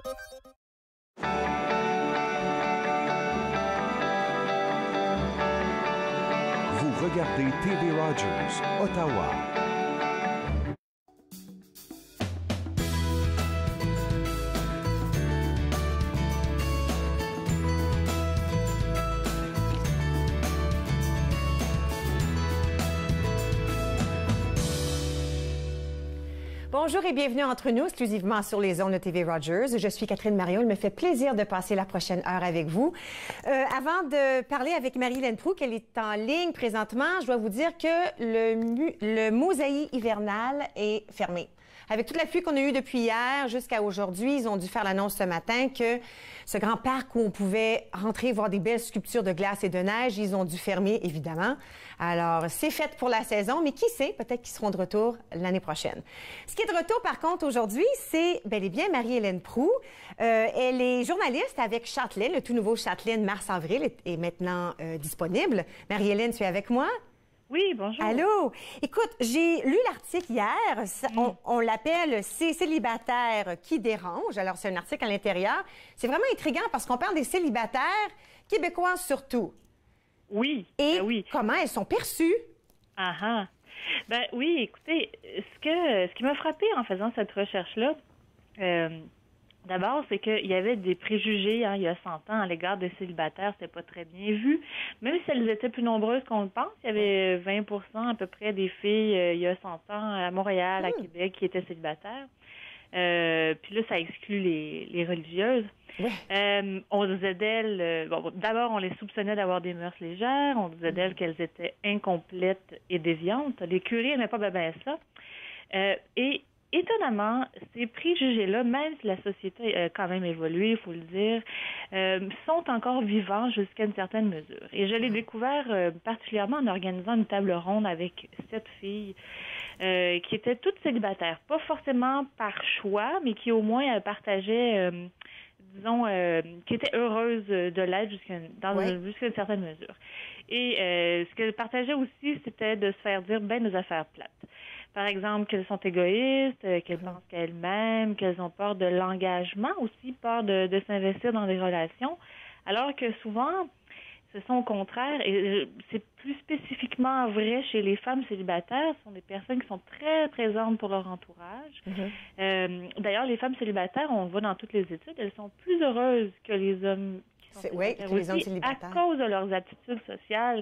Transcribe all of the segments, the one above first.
Vous regardez TV Rogers, Ottawa. Bonjour et bienvenue entre nous, exclusivement sur les ondes de TV Rogers. Je suis Catherine Marion. Il me fait plaisir de passer la prochaine heure avec vous. Avant de parler avec Marie-Hélène Proulx, qu'elle est en ligne présentement, je dois vous dire que le mosaïque hivernal est fermé. Avec toute la pluie qu'on a eue depuis hier jusqu'à aujourd'hui, ils ont dû faire l'annonce ce matin que ce grand parc où on pouvait rentrer voir des belles sculptures de glace et de neige, ils ont dû fermer, évidemment. Alors, c'est fait pour la saison, mais qui sait, peut-être qu'ils seront de retour l'année prochaine. Ce qui est de retour, par contre, aujourd'hui, c'est bel et bien Marie-Hélène Proulx. Elle est journaliste avec Châtelaine, le tout nouveau Châtelaine Mars-Avril est maintenant disponible. Marie-Hélène, tu es avec moi? Oui, bonjour. Allô? Écoute, j'ai lu l'article hier. On l'appelle « Ces célibataires qui dérangent ». Alors, c'est un article à l'intérieur. C'est vraiment intriguant parce qu'on parle des célibataires québécois surtout. Oui. Et oui. comment elles sont perçues? Ah ah. Ben oui, écoutez, ce qui m'a frappé en faisant cette recherche-là, d'abord, c'est qu'il y avait des préjugés il y a 100 ans à l'égard des célibataires. C'était pas très bien vu. Même si elles étaient plus nombreuses qu'on le pense, il y avait 20 à peu près des filles il y a 100 ans à Montréal, à Québec, qui étaient célibataires. Puis là, ça exclut les religieuses. Oui. On disait d'elles, d'abord, on les soupçonnait d'avoir des mœurs légères. On disait d'elles qu'elles étaient incomplètes et déviantes. Les curés n'aimaient pas bien ça. Et étonnamment, ces préjugés-là, même si la société a quand même évolué, il faut le dire, sont encore vivants jusqu'à une certaine mesure. Et je l'ai découvert particulièrement en organisant une table ronde avec 7 filles qui étaient toutes célibataires. Pas forcément par choix, mais qui au moins partageaient, qui étaient heureuses de l'être jusqu'à une certaine mesure. Et ce qu'elles partageaient aussi, c'était de se faire dire des affaires plates. Par exemple, qu'elles sont égoïstes, qu'elles pensent qu'elles-mêmes, qu'elles ont peur de l'engagement aussi, peur de s'investir dans des relations, alors que souvent, ce sont au contraire, et c'est plus spécifiquement vrai chez les femmes célibataires, ce sont des personnes qui sont très présentes pour leur entourage. D'ailleurs, les femmes célibataires, on le voit dans toutes les études, elles sont plus heureuses que les hommes les hommes célibataires. À cause de leurs aptitudes sociales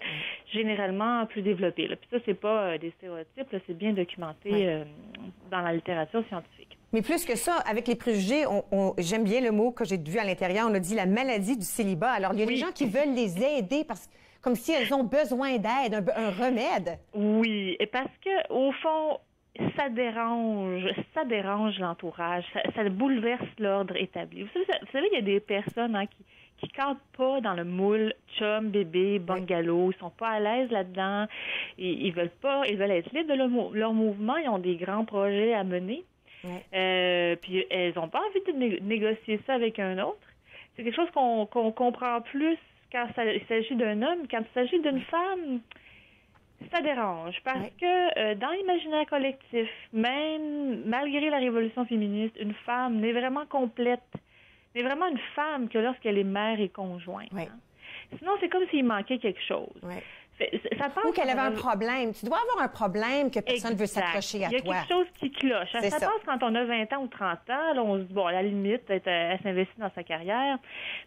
généralement plus développées. Là. Puis ça, c'est pas des stéréotypes, là, c'est bien documenté dans la littérature scientifique. Mais plus que ça, avec les préjugés, j'aime bien le mot que j'ai vu à l'intérieur, on a dit la maladie du célibat. Alors, il y a des gens qui veulent les aider comme si elles ont besoin d'aide, un remède. Oui, et parce que au fond, ça dérange l'entourage, ça bouleverse l'ordre établi. Vous savez, il y a des personnes qui cadrent pas dans le moule chum, bébé, bungalow, ils sont pas à l'aise là-dedans, ils veulent être libres de leur mouvement, ils ont des grands projets à mener, puis elles ont pas envie de négocier ça avec un autre. C'est quelque chose qu'on comprend plus quand il s'agit d'un homme, quand il s'agit d'une femme. Ça dérange parce que dans l'imaginaire collectif, même malgré la révolution féministe, une femme n'est vraiment complète, n'est vraiment une femme que lorsqu'elle est mère et conjointe. Hein? Sinon, c'est comme s'il manquait quelque chose. Ça passe. Ou qu'elle avait un problème. Tu dois avoir un problème que personne ne veut s'accrocher à toi. Il y a quelque chose qui cloche. Ça passe quand on a 20 ans ou 30 ans. Là, on se dit, bon, à la limite, elle s'investit dans sa carrière.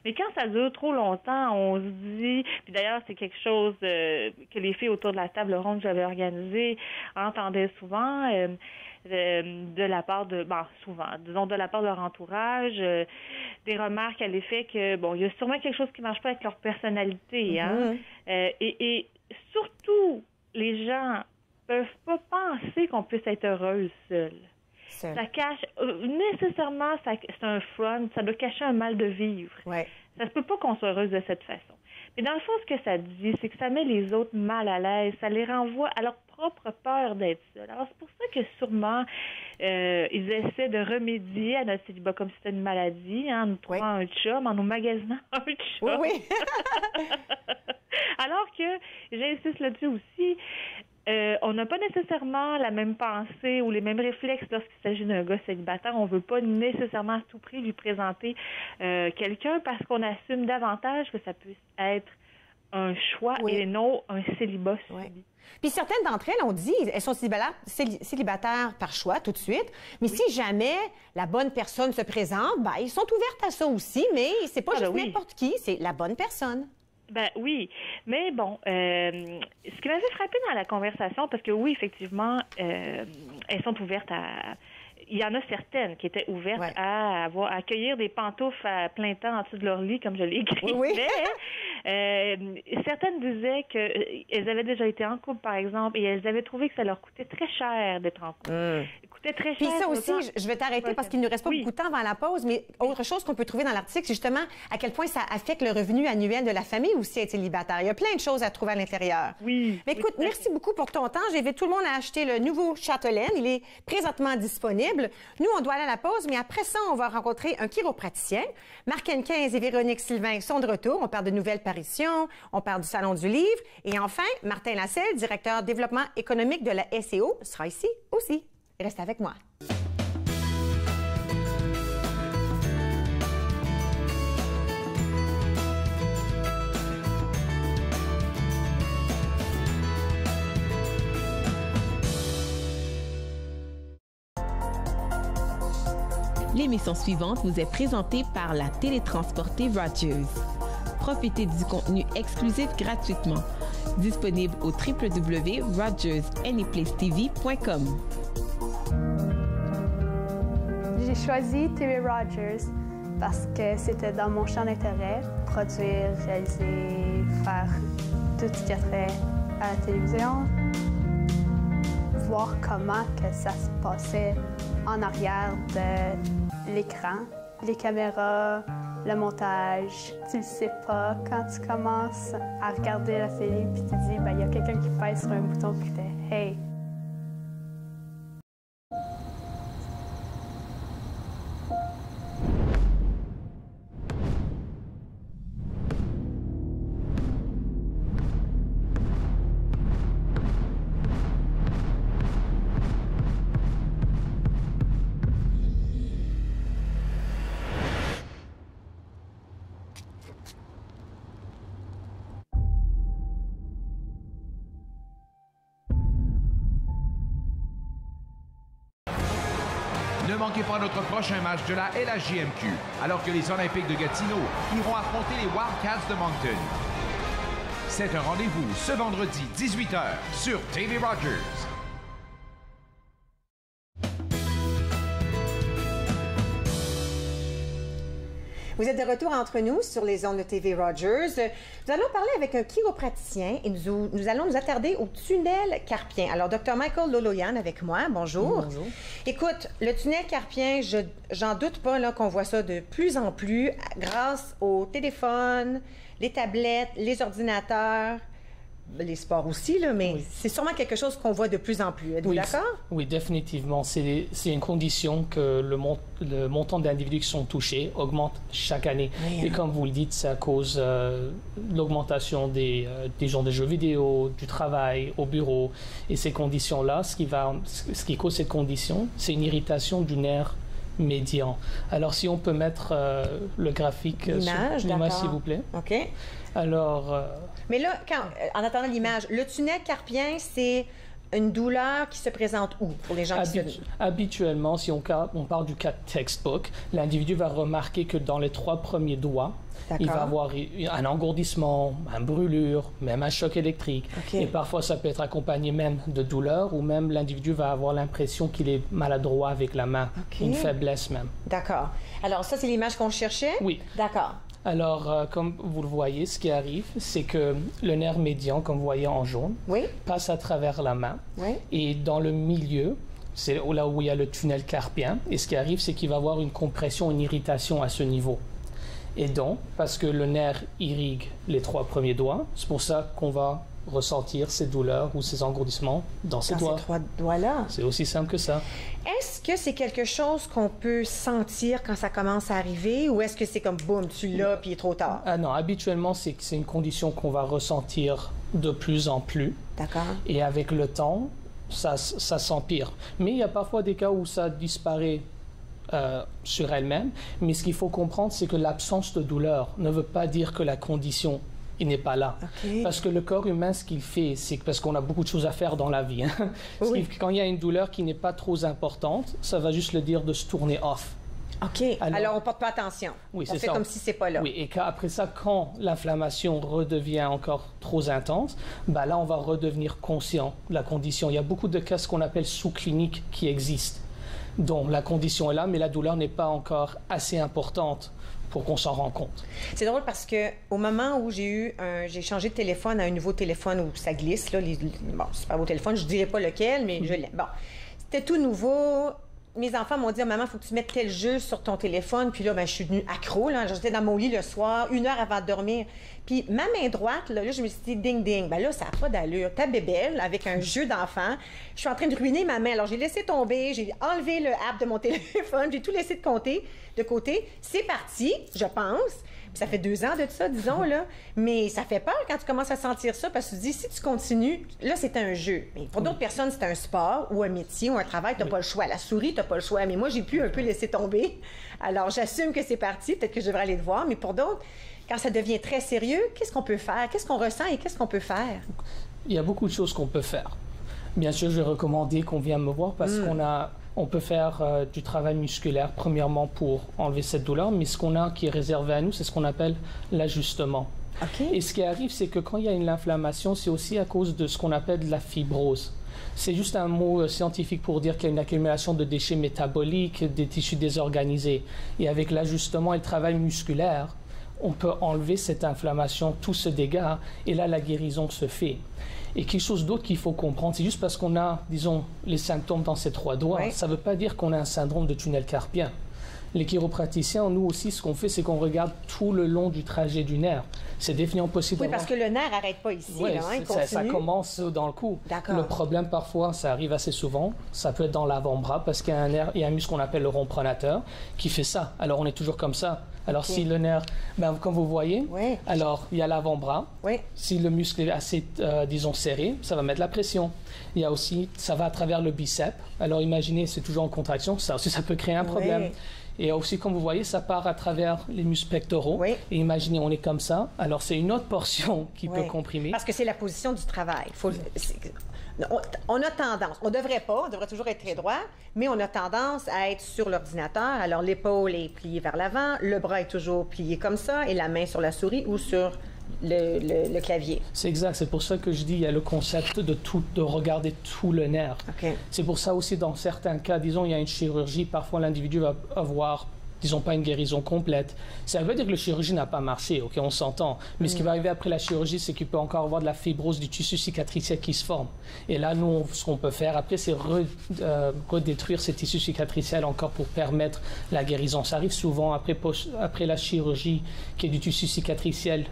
Mais quand ça dure trop longtemps, on se dit... Puis d'ailleurs, c'est quelque chose que les filles autour de la table ronde que j'avais organisée entendaient souvent de la part de... disons de la part de leur entourage, des remarques à l'effet que, bon, il y a sûrement quelque chose qui ne marche pas avec leur personnalité. Hein? Et surtout, les gens peuvent pas penser qu'on puisse être heureuse seule. Ça cache nécessairement, c'est un front, ça doit cacher un mal de vivre. Ça se peut pas qu'on soit heureuse de cette façon. Mais dans le fond, ce que ça dit, c'est que ça met les autres mal à l'aise, ça les renvoie à leur propre peur d'être seuls. Alors c'est pour ça que sûrement ils essaient de remédier à notre célibat comme si c'était une maladie, en nous trouvant un chum, en nous magasinant un chum. Oui. Alors que, j'insiste là-dessus aussi, On n'a pas nécessairement la même pensée ou les mêmes réflexes lorsqu'il s'agit d'un gars célibataire. On ne veut pas nécessairement à tout prix lui présenter quelqu'un parce qu'on assume davantage que ça puisse être un choix et non un célibat subi. Puis certaines d'entre elles, on dit, elles sont célibataires par choix tout de suite, mais si jamais la bonne personne se présente, ben, ils sont ouvertes à ça aussi, mais c'est pas juste n'importe qui, c'est la bonne personne. Ben oui, mais bon, ce qui m'avait frappé dans la conversation, parce que oui, effectivement, elles sont ouvertes à... Il y en a certaines qui étaient ouvertes à accueillir des pantoufles à plein temps en dessous de leur lit, comme je l'ai écrit. Oui. Certaines disaient qu'elles avaient déjà été en couple, par exemple, et elles avaient trouvé que ça leur coûtait très cher d'être en couple. Coûtait très cher. Puis ça aussi, je vais t'arrêter parce qu'il ne nous reste pas beaucoup de temps avant la pause, mais autre chose qu'on peut trouver dans l'article, c'est justement à quel point ça affecte le revenu annuel de la famille aussi être célibataire. Il y a plein de choses à trouver à l'intérieur. Oui. Mais écoute, merci beaucoup pour ton temps. J'invite tout le monde à acheter le nouveau Châtelaine. Il est présentement disponible. Nous, on doit aller à la pause, mais après ça, on va rencontrer un chiropraticien. Marc Henquin et Véronique Sylvain sont de retour. On parle de nouvelles parutions, on parle du Salon du livre. Et enfin, Martin Lasselle, directeur développement économique de la SCO, sera ici aussi. Reste avec moi. L'émission suivante vous est présentée par la télétransportée Rogers. Profitez du contenu exclusif gratuitement. Disponible au www.rogersanyplacetv.com. J'ai choisi TV Rogers parce que c'était dans mon champ d'intérêt, produire, réaliser, faire tout ce qui a trait à la télévision, voir comment que ça se passait en arrière de l'écran, les caméras, le montage. Tu le sais pas quand tu commences à regarder la télé puis tu dis, ben il y a quelqu'un qui pèse sur un bouton puis tu fais « Hey! » Ne manquez pas notre prochain match de la LHJMQ, alors que les Olympiques de Gatineau iront affronter les Wildcats de Moncton. C'est un rendez-vous ce vendredi 18h sur TV Rogers. Vous êtes de retour entre nous sur les ondes de TV Rogers. Nous allons parler avec un chiropraticien et nous allons nous attarder au tunnel carpien. Alors, Dr Michael Loloyan avec moi. Bonjour. Bonjour. Écoute, le tunnel carpien, j'en doute pas là qu'on voit ça de plus en plus grâce au téléphone, les tablettes, les ordinateurs, les sports aussi, là, mais c'est sûrement quelque chose qu'on voit de plus en plus. Êtes-vous d'accord? Oui, définitivement. C'est une condition que le montant d'individus qui sont touchés augmente chaque année. Oui, et comme vous le dites, c'est à cause de l'augmentation des gens de jeux vidéo, du travail, au bureau. Et ces conditions-là, ce qui cause cette condition, c'est une irritation du nerf médian. Alors, si on peut mettre le graphique sur l'image, s'il vous plaît. OK. Alors... Mais là, en attendant l'image, le tunnel carpien, c'est une douleur qui se présente où pour les gens qui se... Habituellement, si on parle du cas textbook, l'individu va remarquer que dans les 3 premiers doigts, il va avoir un engourdissement, une brûlure, même un choc électrique. Okay. Et parfois, ça peut être accompagné même de douleur ou même l'individu va avoir l'impression qu'il est maladroit avec la main, une faiblesse même. D'accord. Alors ça, c'est l'image qu'on cherchait? Oui. D'accord. Alors, comme vous le voyez, ce qui arrive, c'est que le nerf médian, comme vous voyez en jaune, passe à travers la main. Et dans le milieu, c'est là où il y a le tunnel carpien. Et ce qui arrive, c'est qu'il va y avoir une compression, une irritation à ce niveau. Et donc, parce que le nerf irrigue les 3 premiers doigts, c'est pour ça qu'on va ressentir ces douleurs ou ces engourdissements dans ces doigts. Ces 3 doigts-là. C'est aussi simple que ça. Est-ce que c'est quelque chose qu'on peut sentir quand ça commence à arriver ou est-ce que c'est comme boum, tu l'as puis il est trop tard? Ah non, habituellement, c'est une condition qu'on va ressentir de plus en plus. D'accord. Et avec le temps, ça s'empire. Mais il y a parfois des cas où ça disparaît sur elle-même. Mais ce qu'il faut comprendre, c'est que l'absence de douleur ne veut pas dire que la condition n'est pas là. Okay. Parce que le corps humain, ce qu'il fait, c'est parce qu'on a beaucoup de choses à faire dans la vie. Hein. Oui. Quand il y a une douleur qui n'est pas trop importante, ça va juste le dire de se tourner off. OK. Alors on ne porte pas attention. Oui, on fait ça. comme si c'est pas là. Oui, et après ça, quand l'inflammation redevient encore trop intense, ben là, on va redevenir conscient de la condition. Il y a beaucoup de cas, ce qu'on appelle sous-cliniques, qui existent. Donc la condition est là, mais la douleur n'est pas encore assez importante pour qu'on s'en rende compte. C'est drôle parce que au moment où j'ai changé de téléphone à un nouveau téléphone où ça glisse, là, bon, super beau téléphone, je ne dirais pas lequel, mais je l'aime. Bon, c'était tout nouveau. Mes enfants m'ont dit, maman, il faut que tu mettes tel jeu sur ton téléphone. Puis là, ben, je suis devenue accro. J'étais dans mon lit le soir, 1 heure avant de dormir. Puis ma main droite, là, je me suis dit, ding, ding. Ben là, ça n'a pas d'allure. Ta bébelle, avec un jeu d'enfant, je suis en train de ruiner ma main. Alors, j'ai laissé tomber, j'ai enlevé le app de mon téléphone, j'ai tout laissé de côté. C'est parti, je pense. Puis ça fait 2 ans de ça, disons, là. Mais ça fait peur quand tu commences à sentir ça, parce que tu te dis, si tu continues, là, c'est un jeu. Mais pour d'autres personnes, c'est un sport ou un métier ou un travail, tu n'as pas le choix. La souris, tu n'as pas le choix. Mais moi, j'ai pu un peu laisser tomber. Alors, j'assume que c'est parti. Peut-être que je devrais aller le voir. Mais pour d'autres, quand ça devient très sérieux, qu'est-ce qu'on peut faire? Qu'est-ce qu'on ressent et qu'est-ce qu'on peut faire? Il y a beaucoup de choses qu'on peut faire. Bien sûr, je vais recommander qu'on vienne me voir parce on peut faire du travail musculaire, premièrement, pour enlever cette douleur, mais ce qu'on a qui est réservé à nous, c'est ce qu'on appelle l'ajustement. Okay. Et ce qui arrive, c'est que quand il y a une inflammation, c'est aussi à cause de ce qu'on appelle de la fibrose. C'est juste un mot scientifique pour dire qu'il y a une accumulation de déchets métaboliques, des tissus désorganisés. Et avec l'ajustement et le travail musculaire, on peut enlever cette inflammation, tout ce dégât, et là, la guérison se fait. Et quelque chose d'autre qu'il faut comprendre, c'est juste parce qu'on a, disons, les symptômes dans ces 3 doigts, ça ne veut pas dire qu'on a un syndrome de tunnel carpien. Les chiropraticiens, nous aussi, ce qu'on fait, c'est qu'on regarde tout le long du trajet du nerf. C'est définitivement possible. Oui, parce que le nerf n'arrête pas ici. Oui, là, hein, ça commence dans le cou. D'accord. Le problème, parfois, ça arrive assez souvent, ça peut être dans l'avant-bras, parce qu'il y a un nerf, il y a un muscle qu'on appelle le rond pronateur qui fait ça. Alors, on est toujours comme ça. Alors, si le nerf, comme vous voyez, alors il y a l'avant-bras. Si le muscle est assez, disons, serré, ça va mettre la pression. Il y a aussi, ça va à travers le biceps. Alors, imaginez, c'est toujours en contraction. Ça aussi, ça peut créer un problème. Et aussi, comme vous voyez, ça part à travers les muscles pectoraux. Et imaginez, on est comme ça. Alors, c'est une autre portion qui peut comprimer. Parce que c'est la position du travail. On a tendance, on devrait toujours être très droit, mais on a tendance à être sur l'ordinateur. Alors, l'épaule est pliée vers l'avant, le bras est toujours plié comme ça, et la main sur la souris ou sur le clavier. C'est exact. C'est pour ça que je dis il y a le concept de regarder tout le nerf. C'est pour ça aussi, dans certains cas, disons, il y a une chirurgie, parfois l'individu va avoir, disons, pas une guérison complète. Ça veut dire que la chirurgie n'a pas marché, OK, on s'entend. Mais ce qui va arriver après la chirurgie, c'est qu'il peut encore avoir de la fibrose du tissu cicatriciel qui se forme. Et là, nous, ce qu'on peut faire après, c'est redétruire ces tissus cicatriciels encore pour permettre la guérison. Ça arrive souvent après la chirurgie, qu'il y ait du tissu cicatriciel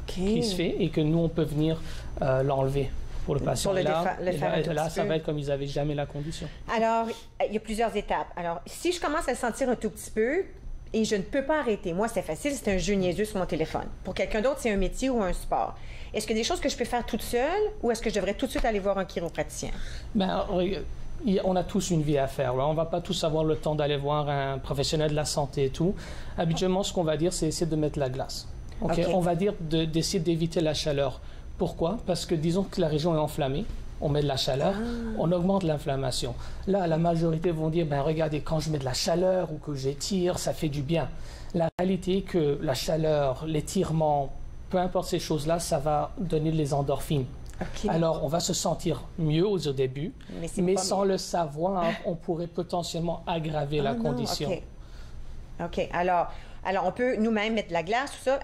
qui se fait et que nous, on peut venir l'enlever pour le patient. Pour là, ça va être comme ils n'avaient jamais la condition. Alors, il y a plusieurs étapes. Alors, si je commence à le sentir un tout petit peu et je ne peux pas arrêter, moi, c'est facile, c'est un jeu niaiseux sur mon téléphone. Pour quelqu'un d'autre, c'est un métier ou un sport. Est-ce qu'il y a des choses que je peux faire toute seule ou est-ce que je devrais tout de suite aller voir un chiropraticien? On a tous une vie à faire. Là. On ne va pas tous avoir le temps d'aller voir un professionnel de la santé et tout. Habituellement, ce qu'on va dire, c'est essayer de mettre la glace. On va dire d'essayer d'éviter la chaleur. Pourquoi? Parce que disons que la région est enflammée, on met de la chaleur, on augmente l'inflammation. Là, la majorité vont dire, regardez, quand je mets de la chaleur ou que j'étire, ça fait du bien. La réalité est que la chaleur, l'étirement, peu importe ces choses-là, ça va donner les endorphines. Alors, on va se sentir mieux au début, mais sans le savoir, on pourrait potentiellement aggraver la condition. OK. Alors, on peut nous-mêmes mettre de la glace, tout ça.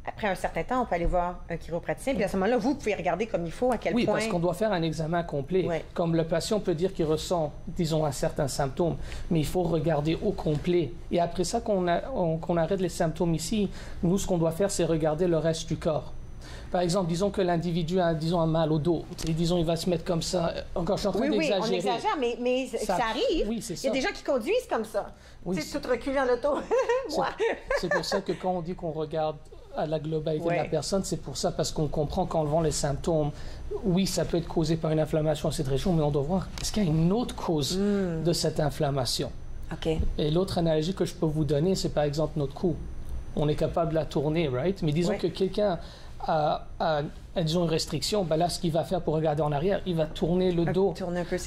Après un certain temps, on peut aller voir un chiropraticien. Puis à ce moment-là, vous pouvez regarder comme il faut, à quel point... Oui, parce qu'on doit faire un examen complet. Comme le patient peut dire qu'il ressent, disons, un certain symptôme, mais il faut regarder au complet. Et après ça, qu'on arrête les symptômes ici, nous, ce qu'on doit faire, c'est regarder le reste du corps. Par exemple, disons que l'individu a, disons, un mal au dos. Disons, il va se mettre comme ça. Encore, je suis en train d'exagérer. Oui, on exagère, mais ça arrive. Oui, c'est ça. Il y a des gens qui conduisent comme ça. Oui, tu sais, tout reculer en auto. C'est pour ça que quand on dit qu'on regarde à la globalité de la personne. C'est pour ça, parce qu'on comprend qu'en levant les symptômes, oui, ça peut être causé par une inflammation à cette région, mais on doit voir, est-ce qu'il y a une autre cause de cette inflammation? Et l'autre analogie que je peux vous donner, c'est par exemple notre cou. On est capable de la tourner, right? Mais disons que quelqu'un a disons, une restriction, ben là, ce qu'il va faire pour regarder en arrière, il va tourner le dos.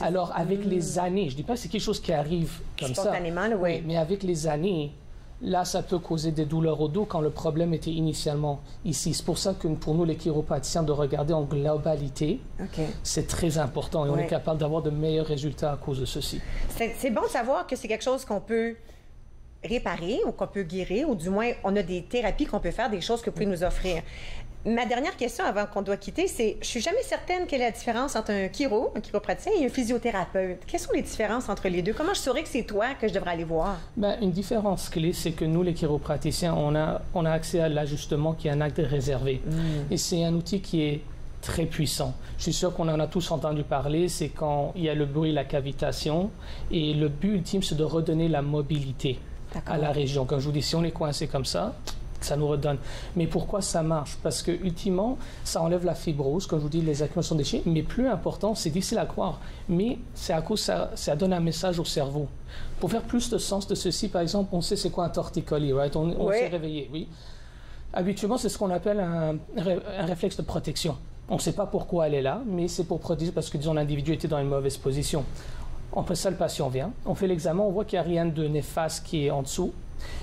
Alors, avec les années, je ne dis pas que c'est quelque chose qui arrive comme spontanément, ça. Oui, mais avec les années, là, ça peut causer des douleurs au dos quand le problème était initialement ici. C'est pour ça que pour nous, les chiropraticiens, de regarder en globalité, c'est très important et on est capable d'avoir de meilleurs résultats à cause de ceci. C'est bon de savoir que c'est quelque chose qu'on peut réparer ou qu'on peut guérir, ou du moins, on a des thérapies qu'on peut faire, des choses que vous pouvez nous offrir. Ma dernière question avant qu'on doit quitter, c'est, je suis jamais certaine quelle est la différence entre un chiropraticien et un physiothérapeute. Quelles sont les différences entre les deux? Comment je saurais que c'est toi que je devrais aller voir? Ben, une différence clé, c'est que nous, les chiropraticiens, on a accès à l'ajustement qui est un acte réservé. Et c'est un outil qui est très puissant. Je suis sûr qu'on en a tous entendu parler, c'est quand il y a le bruit, la cavitation, et le but ultime, c'est de redonner la mobilité à la région. Comme je vous dis, si on est coincé comme ça nous redonne. Mais pourquoi ça marche? Parce que, ultimement, ça enlève la fibrose, comme je vous dis, les accumulations de déchets, mais plus important, c'est difficile à croire, mais c'est à cause ça donne un message au cerveau. Pour faire plus de sens de ceci, par exemple, on sait c'est quoi un torticolis, right? On s'est réveillé, oui. Habituellement, c'est ce qu'on appelle un réflexe de protection. On ne sait pas pourquoi elle est là, mais c'est pour protéger parce que, disons, l'individu était dans une mauvaise position. Après ça, le patient vient, on fait l'examen, on voit qu'il n'y a rien de néfaste qui est en dessous,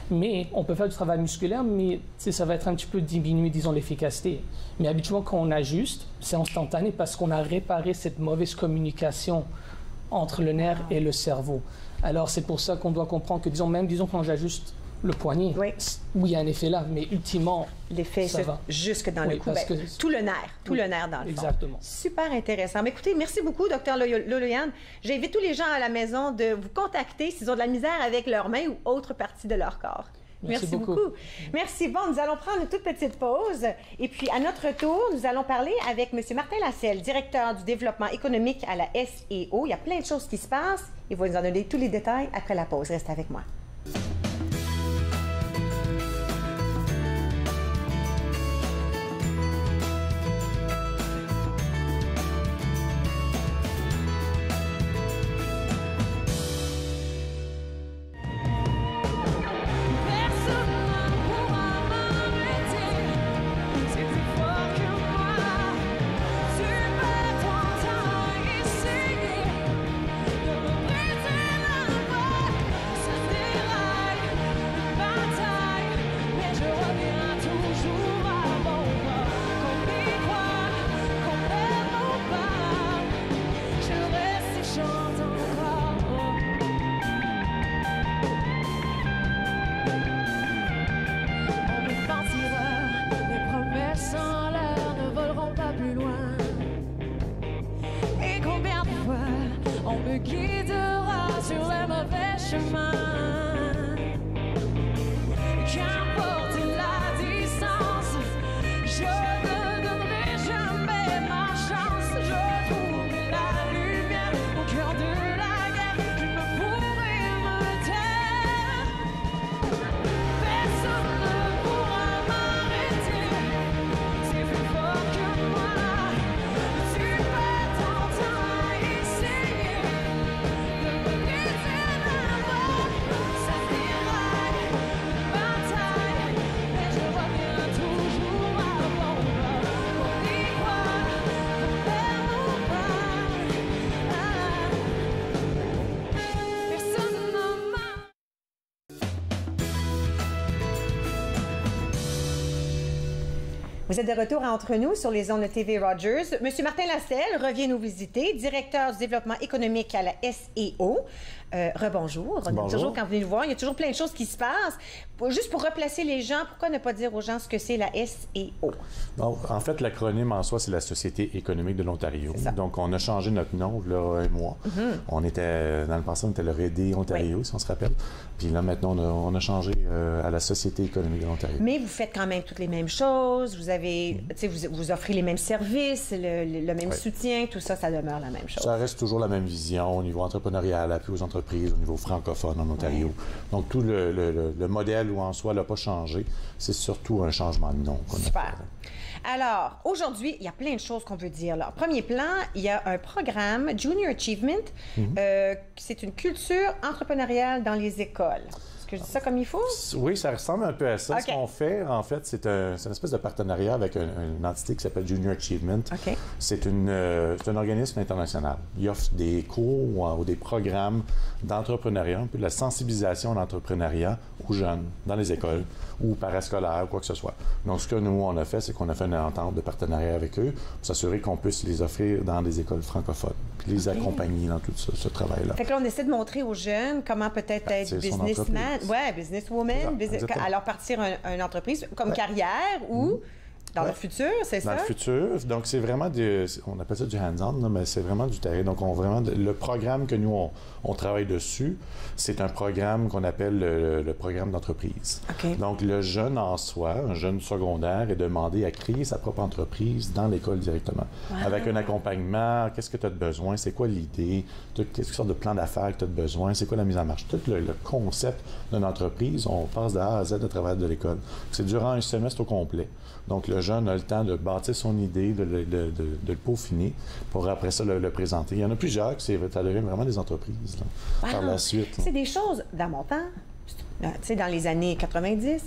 mais on peut faire du travail musculaire, mais ça va être un petit peu diminuer, disons, l'efficacité. Mais habituellement, quand on ajuste, c'est instantané parce qu'on a réparé cette mauvaise communication entre le nerf et le cerveau. Alors, c'est pour ça qu'on doit comprendre que, disons, quand j'ajuste le poignet, oui, il y a un effet là, mais ultimement, l'effet jusque dans le cou, tout le nerf dans le fond. Exactement. Super intéressant. Mais écoutez, merci beaucoup, Dr Loloyan. J'invite tous les gens à la maison de vous contacter s'ils ont de la misère avec leurs mains ou autre partie de leur corps. Merci beaucoup. Merci. Bon, nous allons prendre une toute petite pause. Et puis, à notre tour, nous allons parler avec M. Martin Lascelles, directeur du développement économique à la SEO. Il y a plein de choses qui se passent. Il va nous en donner tous les détails après la pause. Restez avec moi. Vous êtes de retour entre nous sur les ondes de TV Rogers. Monsieur Martin Lascelles revient nous visiter, directeur du développement économique à la SEO. Rebonjour. Bonjour. Toujours, quand vous venez nous voir, il y a toujours plein de choses qui se passent. Juste pour replacer les gens, pourquoi ne pas dire aux gens ce que c'est la SEO? Bon, en fait, l'acronyme en soi, c'est la Société économique de l'Ontario. Donc, on a changé notre nom là, un mois. On était, dans le passé, on était le REDI Ontario, si on se rappelle. Puis là, maintenant, on a changé à la Société économique de l'Ontario. Mais vous faites quand même toutes les mêmes choses. Vous avez, vous offrez les mêmes services, le même soutien, tout ça, ça demeure la même chose. Ça reste toujours la même vision au niveau entrepreneurial, appui aux entreprises, au niveau francophone en Ontario. Donc, tout le modèle en soi n'a pas changé. C'est surtout un changement de nom qu'on a fait. Super. Alors, aujourd'hui, il y a plein de choses qu'on veut dire. Là. Premier plan, il y a un programme, Junior Achievement. C'est une culture entrepreneuriale dans les écoles. Est-ce que je dis ça comme il faut? Oui, ça ressemble un peu à ça. Okay. Ce qu'on fait, en fait, c'est une espèce de partenariat avec une entité qui s'appelle Junior Achievement. Okay. C'est un organisme international. Il offre des cours ou des programmes d'entrepreneuriat, un peu de la sensibilisation à l'entrepreneuriat aux jeunes dans les écoles ou parascolaires ou quoi que ce soit. Donc, ce que nous, on a fait, c'est qu'on a fait une entente de partenariat avec eux pour s'assurer qu'on puisse les offrir dans des écoles francophones puis les accompagner dans tout ce travail-là. Fait que là, on essaie de montrer aux jeunes comment peut-être être businessman, businesswoman, alors partir une entreprise comme carrière ou dans le futur, c'est ça? Dans le futur. Donc, c'est vraiment on appelle ça du hands-on, mais c'est vraiment du terrain. Donc, le programme que nous, on travaille dessus, c'est un programme qu'on appelle le programme d'entreprise. Okay. Donc, le jeune en soi, un jeune secondaire, est demandé à créer sa propre entreprise dans l'école directement. Wow. Avec un accompagnement, qu'est-ce que tu as de besoin, c'est quoi l'idée, quelle sorte de plan d'affaires que tu as de besoin, c'est quoi la mise en marche. Tout le concept d'une entreprise, on passe de A à Z à travers de l'école. C'est durant un semestre au complet. Donc, le jeune a le temps de bâtir son idée, de le peaufiner pour après ça le présenter. Il y en a plusieurs ça devient vraiment des entreprises là, par la suite. C'est des choses, dans mon temps, tu sais, dans les années 90,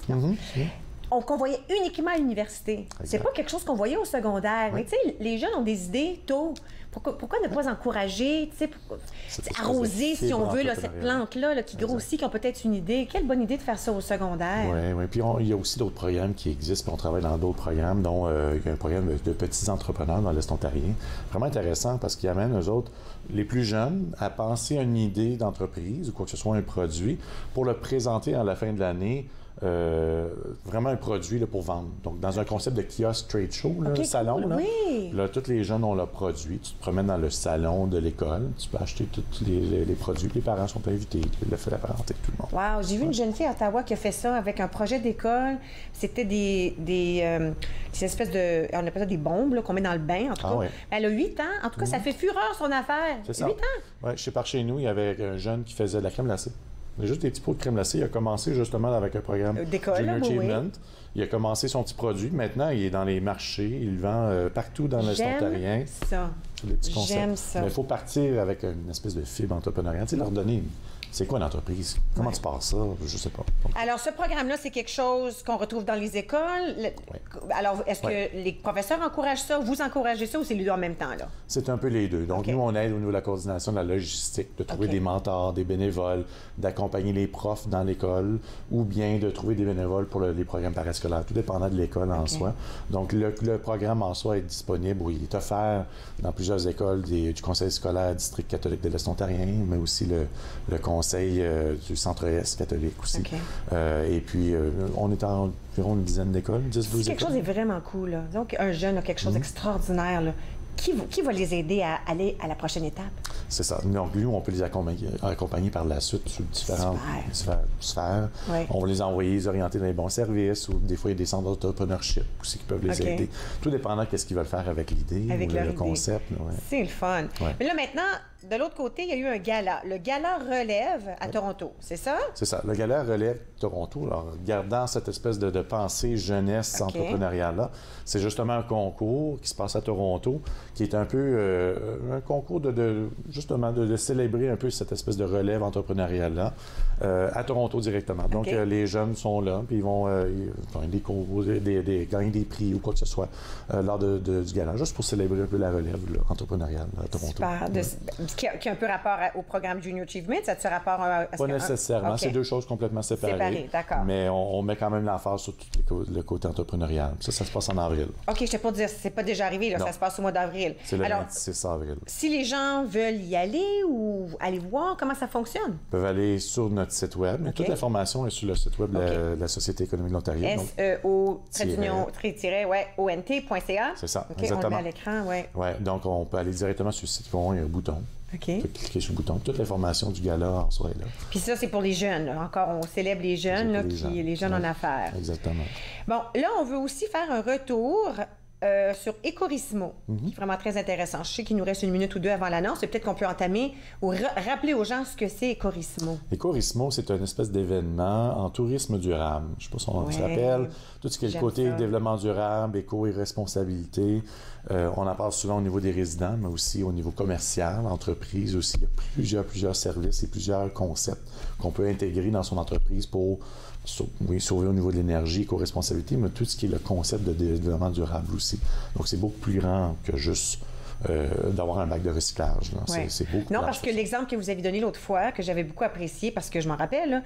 qu'on voyait uniquement à l'université. C'est pas quelque chose qu'on voyait au secondaire. Mais tu sais, les jeunes ont des idées tôt. Pourquoi ne pas encourager, tu sais, arroser, si on veut, cette plante-là qui grossit, qui ont peut-être une idée. Quelle bonne idée de faire ça au secondaire. Oui. Puis il y a aussi d'autres programmes qui existent, puis on travaille dans d'autres programmes, dont il y a un programme de petits entrepreneurs dans l'Est ontarien. Vraiment intéressant parce qu'ils amènent, eux autres, les plus jeunes, à penser à une idée d'entreprise ou quoi que ce soit, un produit, pour le présenter à la fin de l'année. Vraiment un produit là, pour vendre. Donc, dans un concept de kiosque trade show, là, salon, cool. Là, tous les jeunes ont leur produit. Tu te promènes dans le salon de l'école, tu peux acheter tous les produits. Les parents sont invités, le fait la parenté, tout le monde. Wow! J'ai vu une jeune fille à Ottawa qui a fait ça avec un projet d'école. C'était des espèces de... On appelle ça des bombes qu'on met dans le bain, en tout cas. Ouais. Elle a 8 ans. En tout cas, ça fait fureur, son affaire. C'est ça. 8 ans? Oui, chez nous, il y avait un jeune qui faisait de la crème glacée. Il y a juste des petits pots de crème glacée. Il a commencé justement avec un programme Junior Achievement. Oui. Il a commencé son petit produit. Maintenant, il est dans les marchés. Il vend partout dans l'Est ontarien. J'aime ça. Mais il faut partir avec une espèce de fibre entrepreneuriale. Tu sais, leur donner... C'est quoi une entreprise? Comment tu passes ça? Je sais pas. Alors, ce programme-là, c'est quelque chose qu'on retrouve dans les écoles. Alors, est-ce que les professeurs encouragent ça? Vous encouragez ça ou c'est les deux en même temps, là? C'est un peu les deux. Donc, nous, on aide au niveau de la coordination de la logistique, de trouver des mentors, des bénévoles, d'accompagner les profs dans l'école ou bien de trouver des bénévoles pour les programmes parascolaires, tout dépendant de l'école en soi. Donc, le programme en soi est disponible. Il est offert dans plusieurs écoles du Conseil scolaire district catholique de l'Est ontarien, mais aussi le Conseil du Centre-Est catholique aussi. Et puis, on est en environ une dizaine d'écoles, 10-12 écoles. Quelque chose est vraiment cool, là. Donc, un jeune a quelque chose d'extraordinaire, là. Qui va les aider à aller à la prochaine étape? C'est ça. Donc, nous, on peut les accompagner par la suite sur différentes sphères. Oui. On va les envoyer, les orienter dans les bons services ou des fois, il y a des centres d'entrepreneurship aussi qui peuvent les aider. Tout dépendant de ce qu'ils veulent faire avec l'idée ou le concept. C'est le fun. Mais là, maintenant, de l'autre côté, il y a eu un gala. Le gala Relève à Toronto, c'est ça? C'est ça. Le gala Relève Toronto, alors, gardant cette espèce de pensée jeunesse entrepreneuriale-là, c'est justement un concours qui se passe à Toronto, qui est un peu un concours justement de célébrer un peu cette espèce de relève entrepreneuriale-là à Toronto directement. Donc, les jeunes sont là, puis ils vont gagner des concours, gagner des prix ou quoi que ce soit lors du gala, juste pour célébrer un peu la relève entrepreneuriale à Toronto. Super. Qui a un peu rapport au programme Junior Achievement, ça a-tu rapport à... Pas nécessairement, c'est deux choses complètement séparées. D'accord. Mais on met quand même l'emphase sur tout le côté entrepreneurial. Ça se passe en avril. OK, je ne t'ai pas dire, c'est pas déjà arrivé, là, ça se passe au mois d'avril. C'est le 26 avril. Si les gens veulent y aller ou aller voir, comment ça fonctionne? Ils peuvent aller sur notre site web. Toute l'information est sur le site web de la Société économique de l'Ontario. SEO-ont.ca. C'est ça, exactement. On le met à l'écran, donc on peut aller directement sur le site, il y a un bouton. OK. Cliquez sur le bouton. Toute l'information du gala en soi est là. Puis ça, c'est pour les jeunes. Là. Encore, on célèbre les jeunes, là, les jeunes en affaires. Exactement. Bon, là, on veut aussi faire un retour sur Ecorismo, qui est vraiment très intéressant. Je sais qu'il nous reste 1 minute ou 2 avant l'annonce, et peut-être qu'on peut entamer ou rappeler aux gens ce que c'est Ecorismo. Ecorismo, c'est une espèce d'événement en tourisme durable. Je ne sais pas si on se rappelle. Tout ce qui est le côté développement durable, éco et responsabilité. On en parle souvent au niveau des résidents, mais aussi au niveau commercial, entreprise aussi. Il y a plusieurs services et plusieurs concepts qu'on peut intégrer dans son entreprise pour sauver au niveau de l'énergie, éco-responsabilité, mais tout ce qui est le concept de développement durable aussi. Donc, c'est beaucoup plus grand que juste d'avoir un bac de recyclage. C'est beaucoup Non, parce que l'exemple que vous avez donné l'autre fois, que j'avais beaucoup apprécié, parce que je m'en rappelle, là,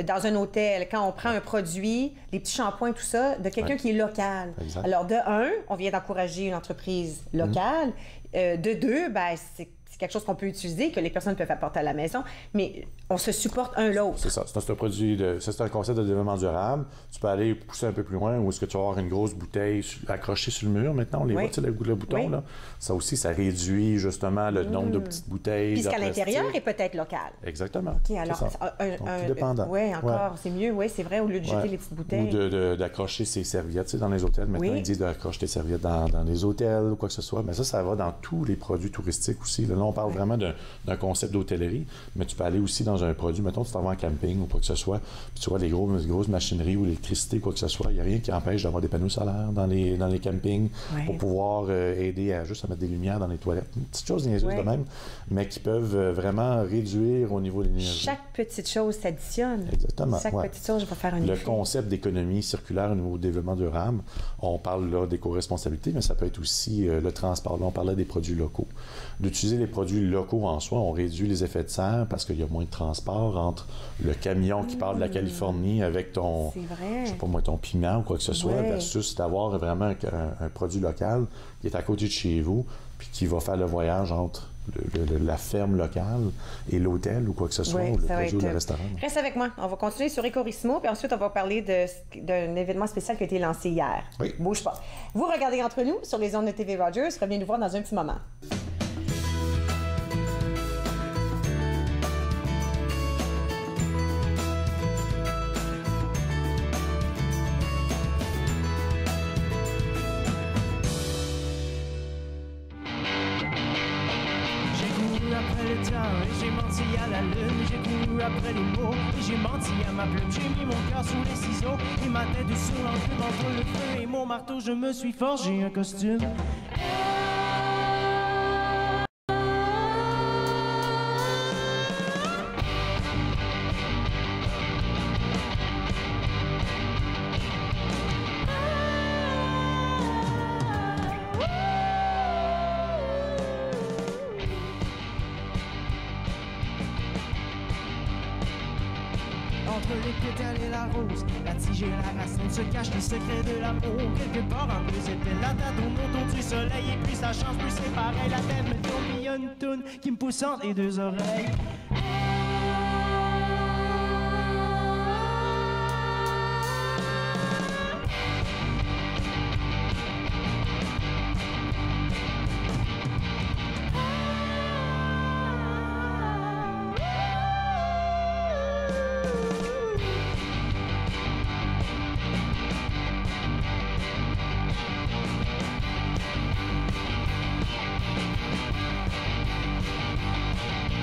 dans un hôtel, quand on prend un produit, les petits shampoings, tout ça, de quelqu'un qui est local. Exact. Alors, de un, on vient d'encourager une entreprise locale. De deux, ben, c'est quelque chose qu'on peut utiliser, que les personnes peuvent apporter à la maison, mais on se supporte un l'autre. C'est ça. C'est un produit, c'est un concept de développement durable. Tu peux aller pousser un peu plus loin, ou est-ce que tu vas avoir une grosse bouteille accrochée sur le mur maintenant, on les voit, tu sais, le bouton, là. Ça aussi, ça réduit justement le nombre de petites bouteilles. Puis ce qu'à l'intérieur est peut-être local. Exactement. OK, alors, donc, tout dépendant. Oui, encore, c'est mieux, oui, c'est vrai, au lieu de jeter les petites bouteilles. Ou d'accrocher ses serviettes, tu sais, dans les hôtels. Maintenant, ils disent d'accrocher tes serviettes dans les hôtels ou quoi que ce soit. Mais ça va dans tous les produits touristiques aussi. Là, on parle vraiment d'un concept d'hôtellerie, mais tu peux aller aussi dans un produit, mettons, tu t'en vas en camping ou quoi que ce soit, puis tu vois les grosses machineries ou l'électricité, quoi que ce soit, il n'y a rien qui empêche d'avoir des panneaux solaires dans les campings pour pouvoir aider à juste à mettre des lumières dans les toilettes. Une petite chose niaiseuse de même, mais qui peuvent vraiment réduire au niveau de l'énergie. Chaque petite chose s'additionne. Exactement. Chaque petite chose va faire un Le effet. concept d'économie circulaire au niveau du développement durable, on parle là d'éco-responsabilité, mais ça peut être aussi le transport. Là, on parlait des produits locaux. D'utiliser les produits locaux en soi, on réduit les effets de serre parce qu'il y a moins de transport entre le camion qui part de la Californie avec ton, je sais pas moi, ton piment ou quoi que ce soit, versus d'avoir vraiment un produit local qui est à côté de chez vous, puis qui va faire le voyage entre la ferme locale et l'hôtel ou quoi que ce soit, ou le produit ou le restaurant. Reste avec moi. On va continuer sur Ecorismo, puis ensuite, on va parler d'un événement spécial qui a été lancé hier. Oui. Bouge pas. Vous regardez Entre nous sur les ondes de TV Rogers. Revenez nous voir dans un petit moment. J'ai menti à la lune, j'ai couru après les mots et j'ai menti à ma plume. J'ai mis mon cœur sous les ciseaux et ma tête sur l'enclume entre le feu et mon marteau. Je me suis forgé un costume. Entre les pétales et la rose, la tige et la racine se cachent les secrets de l'amour. Quelque part entre les épines, la date tourne autour du soleil. Et plus ça change, plus c'est pareil. La tête me tourne, il y a une toune qui me pousse entre les deux oreilles.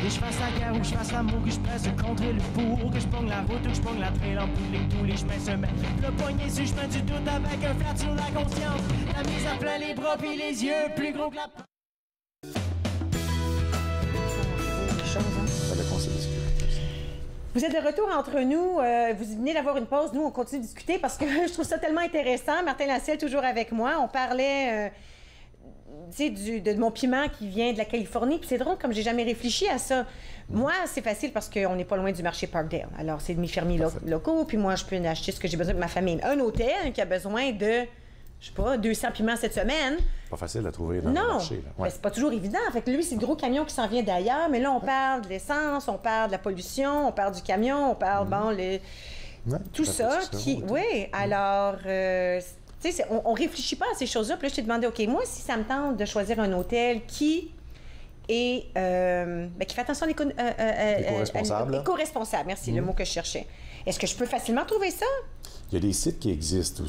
Que je fasse la guerre ou que je fasse l'amour, que je presse contre le pour, que je pogne la route ou que je pogne la trail en pouling, tous les chemins se mettent. Le poignet sur le chemin du doute avec un flat sur la conscience. La mise à plat les bras puis les yeux plus gros que la... Vous êtes de retour entre nous. Vous venez d'avoir une pause. Nous, on continue de discuter parce que je trouve ça tellement intéressant. Martin Lanciel, toujours avec moi. On parlait... de mon piment qui vient de la Californie. Puis c'est drôle, comme j'ai jamais réfléchi à ça. Moi, c'est facile parce qu'on n'est pas loin du marché Parkdale. Alors, c'est de mes fermiers locaux, puis moi, je peux acheter ce que j'ai besoin de ma famille. Un hôtel qui a besoin de, je sais pas, 200 piments cette semaine. Pas facile à trouver dans le marché. Non, c'est pas toujours évident. Fait que lui, c'est le gros camion qui s'en vient d'ailleurs. Mais là, on parle de l'essence, on parle de la pollution, on parle du camion, on parle, tout ça qui... Oui, alors... on réfléchit pas à ces choses-là. Puis là, je t'ai demandé, OK, moi, si ça me tente de choisir un hôtel qui et qui fait attention à l'éco-responsable. Éco-responsable, merci, le mot que je cherchais. Est-ce que je peux facilement trouver ça? Il y a des sites qui existent où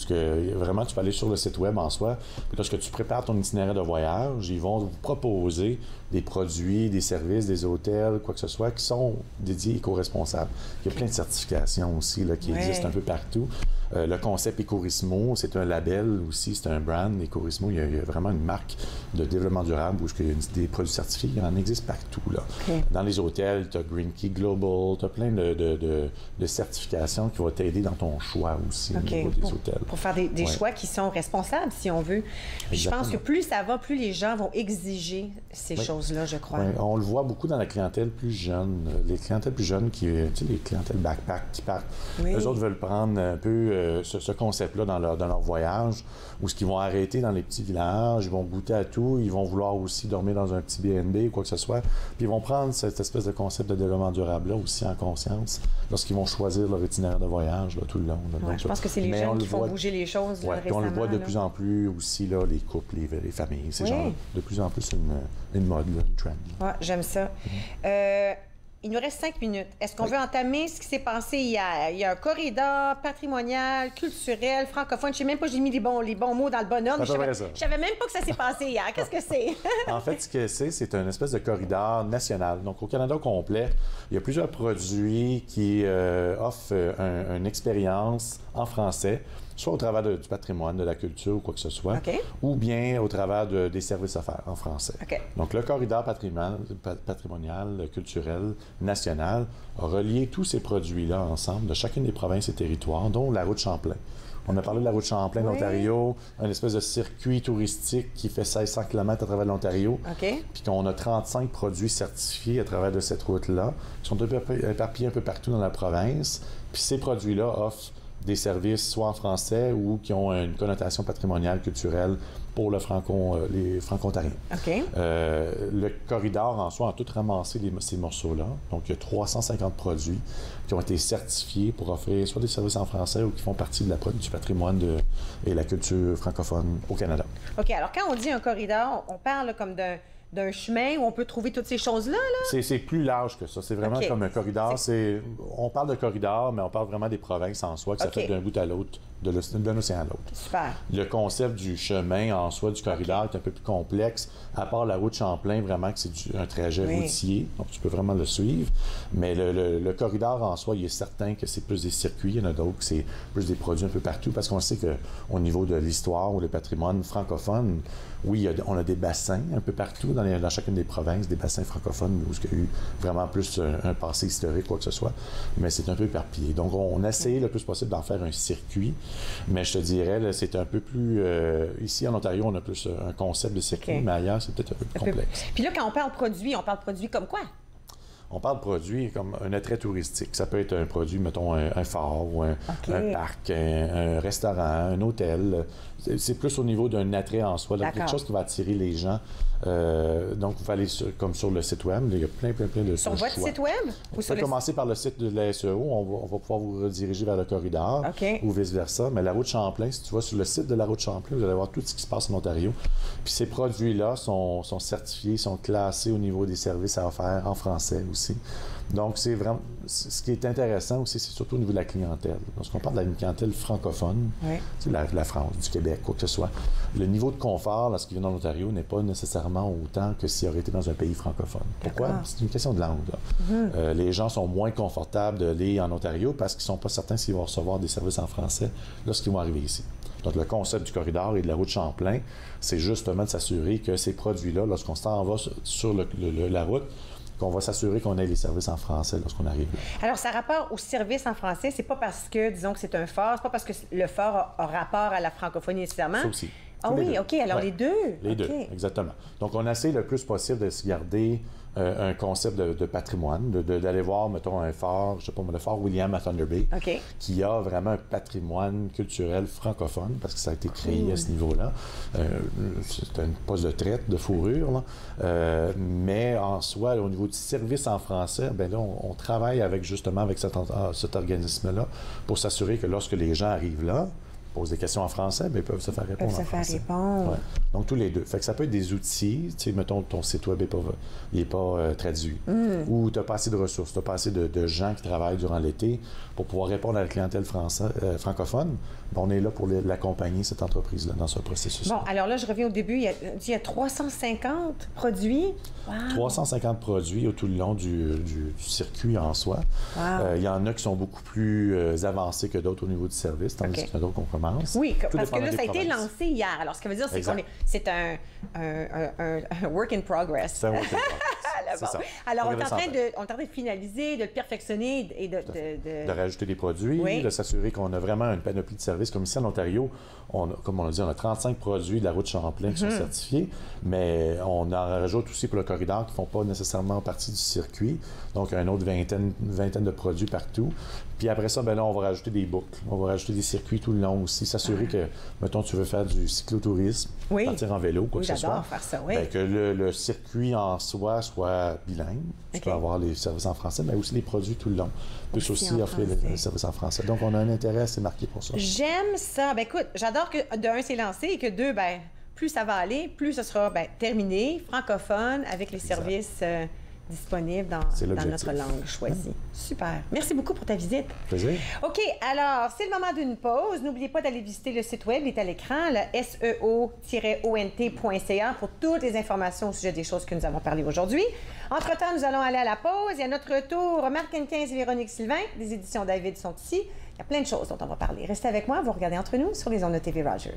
vraiment tu peux aller sur le site web en soi. Puis lorsque tu prépares ton itinéraire de voyage, ils vont vous proposer des produits, des services, des hôtels, quoi que ce soit, qui sont dédiés éco-responsables. Il y a plein de certifications aussi là, qui existent un peu partout. Le concept Ecorismo, c'est un label aussi, c'est un brand. Ecorismo, il y a vraiment une marque de développement durable où il y a des produits certifiés. Il en existe partout. Là. Dans les hôtels, tu as Green Key Global, tu as plein de certifications qui vont t'aider dans ton choix aussi au niveau des hôtels. Pour faire des choix qui sont responsables, si on veut. Puis je pense que plus ça va, plus les gens vont exiger ces choses-là, je crois. On le voit beaucoup dans la clientèle plus jeune. Les clientèles plus jeunes, les clientèles backpack qui partent, eux autres veulent prendre un peu ce concept-là dans leur voyage, où ils vont arrêter dans les petits villages, ils vont goûter à tout, ils vont vouloir aussi dormir dans un petit B&B ou quoi que ce soit, puis ils vont prendre cette espèce de concept de développement durable-là aussi en conscience lorsqu'ils vont choisir leur itinéraire de voyage là, tout le long. Là. Donc, je pense que c'est les jeunes qui font bouger les choses récemment. On le voit de plus en plus aussi, là, les couples, les familles, c'est genre de plus en plus une mode, là, une trend. J'aime ça. Il nous reste 5 minutes. Est-ce qu'on veut entamer ce qui s'est passé hier? Il y a un corridor patrimonial, culturel, francophone. Je ne sais même pas si j'ai mis les bons mots dans le bon ordre. Je ne savais même pas que ça s'est passé hier. Qu'est-ce que c'est? En fait, ce que c'est une espèce de corridor national. Donc, au Canada au complet, il y a plusieurs produits qui offrent une expérience en français, soit au travers du patrimoine, de la culture ou quoi que ce soit, ou bien au travers des services offerts en français. Donc, le corridor patrimonial, culturel, national, a relié tous ces produits-là ensemble de chacune des provinces et territoires, dont la route Champlain. On a parlé de la route Champlain d'Ontario, un espèce de circuit touristique qui fait 1600 km à travers l'Ontario, puis qu'on a 35 produits certifiés à travers de cette route-là, qui sont éparpillés un peu partout dans la province, puis ces produits-là offrent des services soit en français ou qui ont une connotation patrimoniale, culturelle pour les Franco-Ontariens. Le corridor en soi a tout ramassé ces morceaux-là. Donc, il y a 350 produits qui ont été certifiés pour offrir soit des services en français ou qui font partie du patrimoine et la culture francophone au Canada. OK. Alors, quand on dit un corridor, on parle comme d'un chemin où on peut trouver toutes ces choses-là? C'est plus large que ça. C'est vraiment comme un corridor. On parle de corridor, mais on parle vraiment des provinces en soi, que ça fait d'un bout à l'autre, d'un océan à l'autre. Super. Le concept du chemin en soi, du corridor, est un peu plus complexe, à part la route Champlain, vraiment que c'est un trajet routier, donc tu peux vraiment le suivre. Mais le corridor en soi, il est certain que c'est plus des circuits. Il y en a d'autres que c'est plus des produits un peu partout, parce qu'on sait qu'au niveau de l'histoire ou le patrimoine francophone, oui, on a des bassins un peu partout dans chacune des provinces, des bassins francophones où il y a eu vraiment plus un passé historique, quoi que ce soit, mais c'est un peu éparpillé. Donc, on essaye le plus possible d'en faire un circuit, mais je te dirais, c'est un peu plus... ici, en Ontario, on a plus un concept de circuit, mais ailleurs, c'est peut-être un peu plus complexe. Puis là, quand on parle produit comme quoi? On parle de produits comme un attrait touristique. Ça peut être un produit, mettons, un phare ou un parc, un restaurant, un hôtel. C'est plus au niveau d'un attrait en soi, quelque chose qui va attirer les gens. Donc, vous allez comme sur le site web, il y a plein de Sur votre site web? Vous pouvez commencer par le site de la SEO, on va pouvoir vous rediriger vers le corridor ou vice-versa. Mais la route Champlain, si tu vas sur le site de la route Champlain, vous allez voir tout ce qui se passe en Ontario. Puis ces produits-là sont certifiés, sont classés au niveau des services à offrir en français aussi. Donc, c'est vraiment... Ce qui est intéressant aussi, c'est surtout au niveau de la clientèle. Lorsqu'on parle de la clientèle francophone, c'est la France, du Québec, quoi que ce soit, le niveau de confort, lorsqu'il vient dans l'Ontario, n'est pas nécessairement autant que s'il aurait été dans un pays francophone. Pourquoi? C'est une question de langue. Les gens sont moins confortables d'aller en Ontario parce qu'ils ne sont pas certains s'ils vont recevoir des services en français lorsqu'ils vont arriver ici. Donc, le concept du corridor et de la route Champlain, c'est justement de s'assurer que ces produits-là, lorsqu'on s'en va sur la route, qu'on va s'assurer qu'on ait les services en français lorsqu'on arrive là. Alors, ça rapport aux services en français, c'est pas parce que, disons que c'est un phare, c'est pas parce que le phare a rapport à la francophonie nécessairement? Ça aussi. Ah oui, OK. Alors, les deux? Les deux, exactement. Donc, on essaie le plus possible de se garder un concept de patrimoine, d'aller voir, mettons, un phare, je sais pas, le phare William à Thunder Bay, qui a vraiment un patrimoine culturel francophone, parce que ça a été créé à ce niveau-là. C'est un poste de traite de fourrure, là. Mais en soi, au niveau du service en français, bien là, on travaille justement avec cet organisme-là pour s'assurer que lorsque les gens arrivent là, posent des questions en français, mais ils peuvent se faire répondre en français. Ouais. Donc, tous les deux. Fait que ça peut être des outils. Tu sais, mettons, ton site web n'est pas traduit. Ou tu n'as pas assez de ressources, tu n'as pas assez de gens qui travaillent durant l'été pour pouvoir répondre à la clientèle francophone. On est là pour l'accompagner, cette entreprise-là, dans ce processus. Bon, alors là, je reviens au début. Il y a 350 produits. Wow. 350 produits tout le long du circuit en soi. Wow. Il y en a qui sont beaucoup plus avancés que d'autres au niveau du service, tandis qu'il y en a d'autres qu'on commence. Oui, parce que là, ça a été lancé hier. Alors, ce que veut dire, c'est c'est un work in progress. C'est un work in progress. C'est ça. Alors, on est en train de finaliser, de le perfectionner et de rajouter des produits, de s'assurer qu'on a vraiment une panoplie de services. Comme ici en Ontario, comme on a dit, on a 35 produits de la route Champlain qui sont certifiés, mais on en rajoute aussi pour le corridor qui ne font pas nécessairement partie du circuit. Donc, une autre vingtaine de produits partout. Puis après ça, ben là, on va rajouter des boucles. On va rajouter des circuits tout le long aussi. S'assurer que, mettons, tu veux faire du cyclotourisme, partir en vélo, quoi que ce soit. J'adore faire ça, oui. Ben, que le circuit en soi soit bilingue. Tu peux avoir les services en français, mais aussi les produits tout le long. Tu peux aussi offrir les services en français. Donc, on a un intérêt assez marqué pour ça. J'aime ça. Ben écoute, j'adore que, de un, c'est lancé et que deux, ben plus ça va aller, plus ce sera terminé, francophone, avec les services disponibles dans notre langue choisie. Super. Merci beaucoup pour ta visite. Plaisir. OK, alors, c'est le moment d'une pause. N'oubliez pas d'aller visiter le site web, il est à l'écran, le seo-ont.ca pour toutes les informations au sujet des choses que nous avons parlé aujourd'hui. Entre-temps, nous allons aller à la pause et à notre retour, Marc Hennequin et Véronique Sylvain, des éditions David sont ici. Il y a plein de choses dont on va parler. Restez avec moi, vous regardez Entre nous sur les ondes de TV Rogers.